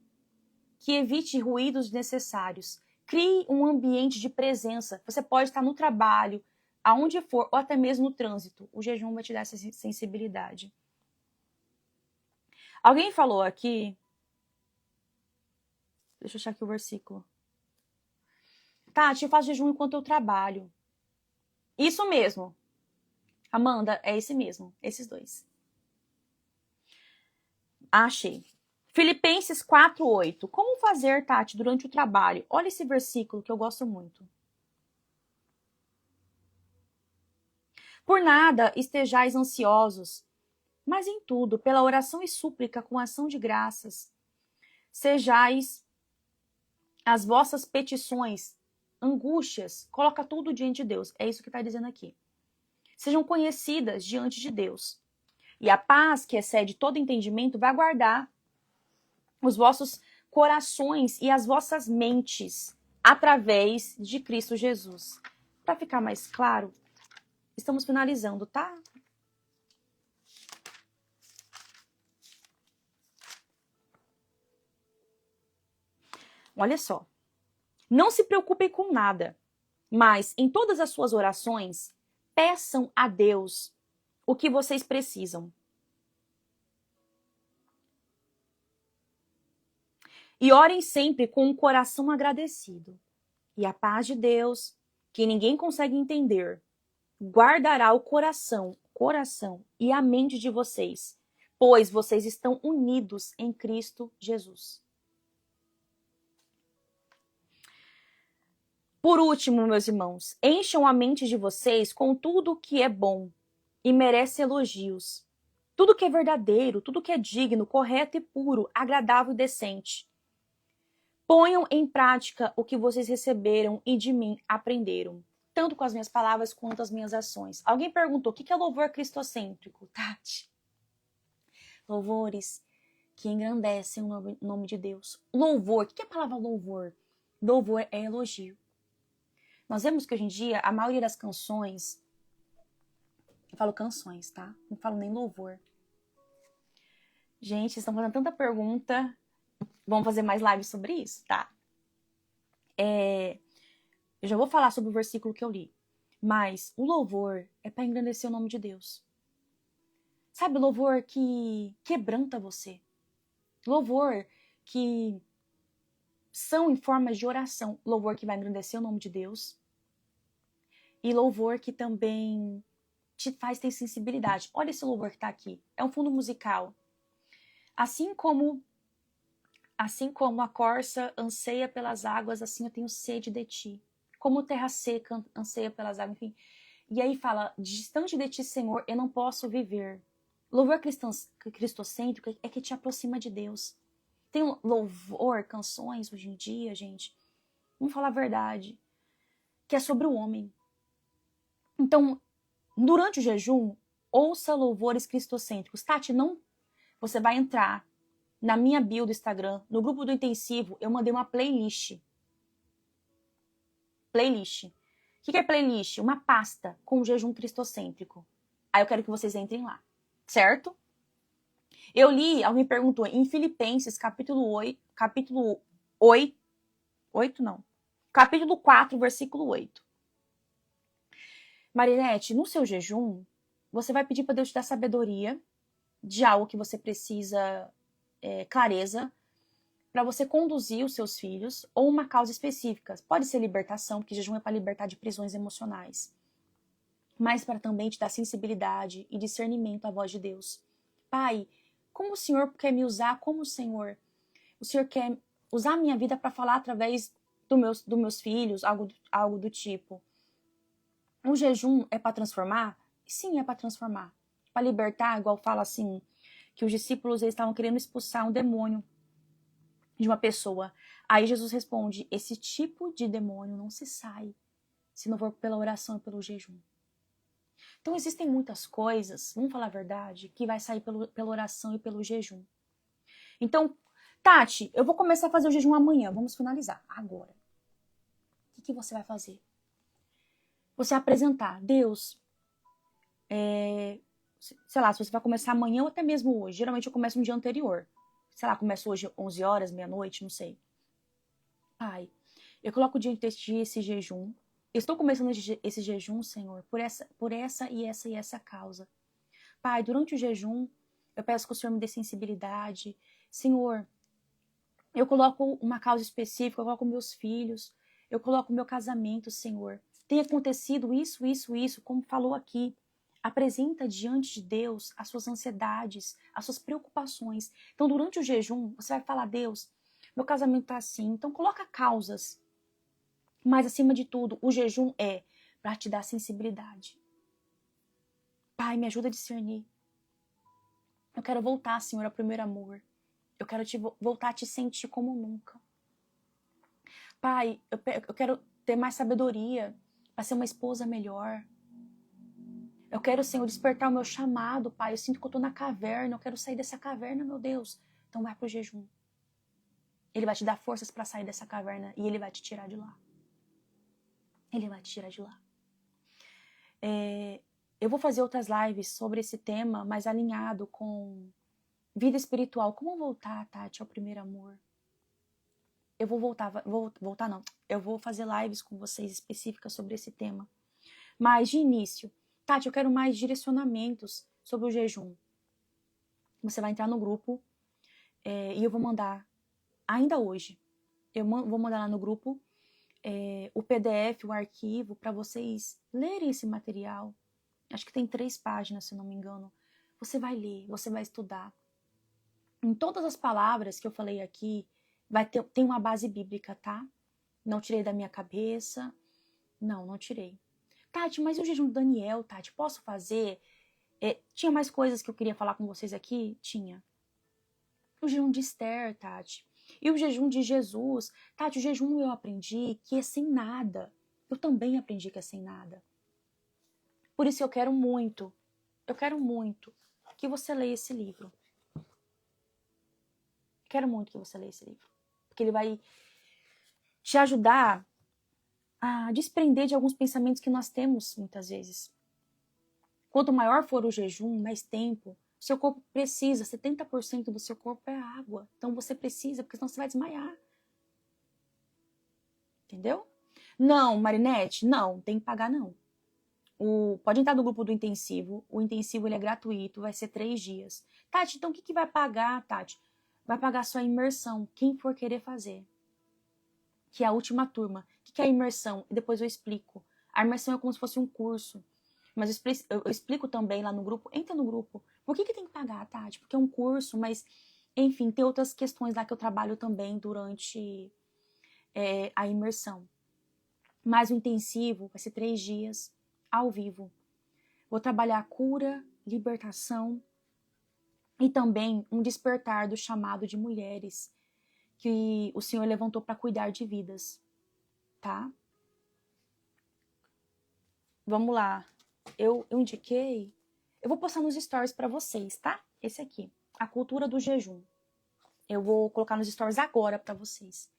Que evite ruídos desnecessários. Crie um ambiente de presença. Você pode estar no trabalho, aonde for, ou até mesmo no trânsito. O jejum vai te dar essa sensibilidade. Alguém falou aqui... Deixa eu achar aqui o versículo. Tati, eu faço jejum enquanto eu trabalho. Isso mesmo. Amanda, é esse mesmo. Esses dois. Achei. Filipenses 4:8. Como fazer, Tati, durante o trabalho? Olha esse versículo que eu gosto muito. Por nada estejais ansiosos, mas em tudo, pela oração e súplica, com ação de graças, sejais as vossas petições, angústias, coloca tudo diante de Deus. É isso que está dizendo aqui. Sejam conhecidas diante de Deus. E a paz, que excede todo entendimento, vai guardar os vossos corações e as vossas mentes através de Cristo Jesus. Para ficar mais claro, estamos finalizando, tá? Olha só. Não se preocupem com nada, mas em todas as suas orações, peçam a Deus o que vocês precisam. E orem sempre com um coração agradecido. E a paz de Deus, que ninguém consegue entender, guardará o coração e a mente de vocês, pois vocês estão unidos em Cristo Jesus. Por último, meus irmãos, encham a mente de vocês com tudo que é bom e merece elogios. Tudo que é verdadeiro, tudo que é digno, correto e puro, agradável e decente. Ponham em prática o que vocês receberam e de mim aprenderam, tanto com as minhas palavras quanto as minhas ações. Alguém perguntou, o que é louvor cristocêntrico? Tati. Louvores que engrandecem o nome de Deus. Louvor, o que é a palavra louvor? Louvor é elogio. Nós vemos que hoje em dia, a maioria das canções, eu falo canções, tá? Não falo nem louvor. Gente, vocês estão fazendo tanta pergunta. Vamos fazer mais lives sobre isso, tá? Eu já vou falar sobre o versículo que eu li. Mas o louvor é para engrandecer o nome de Deus. Sabe, louvor que quebranta você. Louvor que são em formas de oração. Louvor que vai engrandecer o nome de Deus. E louvor que também te faz ter sensibilidade. Olha esse louvor que tá aqui. É um fundo musical. Assim como a corça anseia pelas águas, assim eu tenho sede de ti. Como terra seca anseia pelas águas, enfim. E aí fala, distante de ti, Senhor, eu não posso viver. Louvor cristocêntrico é que te aproxima de Deus. Tem louvor, canções hoje em dia, gente, vamos falar a verdade, que é sobre o homem. Então, durante o jejum, ouça louvores cristocêntricos. Tati, não, você vai entrar na minha bio do Instagram, no grupo do intensivo, eu mandei uma playlist. Playlist. O que é playlist? Uma pasta com jejum cristocêntrico. Aí eu quero que vocês entrem lá, certo? Eu li, alguém perguntou, em Filipenses, capítulo 4, versículo 8. Marinete, no seu jejum, você vai pedir para Deus te dar sabedoria de algo que você precisa, clareza, para você conduzir os seus filhos ou uma causa específica. Pode ser libertação, porque jejum é para libertar de prisões emocionais, mas para também te dar sensibilidade e discernimento à voz de Deus. Pai, como o Senhor quer me usar? Como o Senhor quer usar a minha vida para falar através dos meus filhos, algo do tipo. O jejum é para transformar? Sim, é para transformar. Para libertar, igual fala assim, que os discípulos eles estavam querendo expulsar um demônio de uma pessoa. Aí Jesus responde, esse tipo de demônio não se sai se não for pela oração e pelo jejum. Então existem muitas coisas, vamos falar a verdade, que vai sair pela oração e pelo jejum. Então, Tati, eu vou começar a fazer o jejum amanhã, vamos finalizar agora. O que você vai fazer? Você apresentar, Deus, sei lá, se você vai começar amanhã ou até mesmo hoje. Geralmente eu começo no dia anterior. Sei lá, começo hoje 11 horas, meia-noite, não sei. Pai, eu coloco diante deste dia esse jejum. Eu estou começando esse jejum, Senhor, por essa e essa causa. Pai, durante o jejum, eu peço que o Senhor me dê sensibilidade. Senhor, eu coloco uma causa específica, eu coloco meus filhos, eu coloco meu casamento, Senhor. Tem acontecido isso, como falou aqui. Apresenta diante de Deus as suas ansiedades, as suas preocupações. Então, durante o jejum, você vai falar, Deus, meu casamento tá assim. Então, coloca causas. Mas, acima de tudo, o jejum é para te dar sensibilidade. Pai, me ajuda a discernir. Eu quero voltar, Senhor, ao primeiro amor. Eu quero voltar a te sentir como nunca. Pai, eu quero ter mais sabedoria para ser uma esposa melhor. Eu quero, Senhor, despertar o meu chamado, Pai. Eu sinto que eu estou na caverna, eu quero sair dessa caverna, meu Deus. Então vai pro jejum. Ele vai te dar forças para sair dessa caverna e ele vai te tirar de lá. Ele vai te tirar de lá. Eu vou fazer outras lives sobre esse tema, mas alinhado com vida espiritual. Como voltar, Tati, ao primeiro amor? Eu vou voltar não. Eu vou fazer lives com vocês específicas sobre esse tema. Mas de início, Tati, eu quero mais direcionamentos sobre o jejum. Você vai entrar no grupo e eu vou mandar, ainda hoje, vou mandar lá no grupo o PDF, o arquivo, para vocês lerem esse material. Acho que tem 3 páginas, se não me engano. Você vai ler, você vai estudar. Em todas as palavras que eu falei aqui, tem uma base bíblica, tá? Não tirei da minha cabeça. Não tirei. Tati, mas o jejum do Daniel, Tati, posso fazer? Tinha mais coisas que eu queria falar com vocês aqui? Tinha. O jejum de Esther, Tati. E o jejum de Jesus. Tati, o jejum eu aprendi que é sem nada. Eu também aprendi que é sem nada. Por isso eu quero muito que você leia esse livro. Quero muito que você leia esse livro. Porque ele vai te ajudar a desprender de alguns pensamentos que nós temos muitas vezes. Quanto maior for o jejum, mais tempo, o seu corpo precisa, 70% do seu corpo é água. Então você precisa, porque senão você vai desmaiar. Entendeu? Não, Marinete, não, tem que pagar não. Pode entrar no grupo do intensivo, o intensivo ele é gratuito, vai ser 3 dias. Tati, então o que vai pagar, Tati? Vai pagar sua imersão, quem for querer fazer. Que é a última turma. O que é a imersão? E depois eu explico. A imersão é como se fosse um curso. Mas eu explico também lá no grupo. Entra no grupo. Por que tem que pagar, Tati? Porque é um curso, mas... Enfim, tem outras questões lá que eu trabalho também durante a imersão. Mas o intensivo vai ser 3 dias, ao vivo. Vou trabalhar cura, libertação e também um despertar do chamado de mulheres que o Senhor levantou para cuidar de vidas, tá? Vamos lá. Eu indiquei. Eu vou postar nos stories para vocês, tá? Esse aqui, a cultura do jejum. Eu vou colocar nos stories agora para vocês.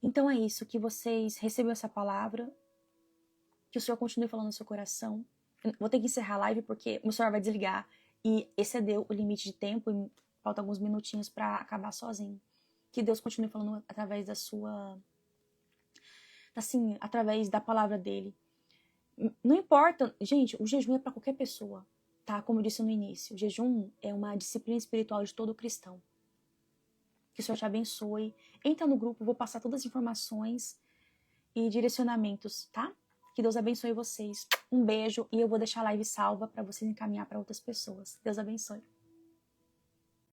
Então é isso, que vocês recebam essa palavra, que o Senhor continue falando no seu coração. Eu vou ter que encerrar a live porque o celular vai desligar e excedeu o limite de tempo e falta alguns minutinhos para acabar sozinho. Que Deus continue falando através da sua... Assim, através da palavra dele. Não importa, gente, o jejum é para qualquer pessoa, tá? Como eu disse no início, o jejum é uma disciplina espiritual de todo cristão. Que o Senhor te abençoe. Entra no grupo, vou passar todas as informações e direcionamentos, tá? Que Deus abençoe vocês. Um beijo e eu vou deixar a live salva para vocês encaminhar para outras pessoas. Deus abençoe.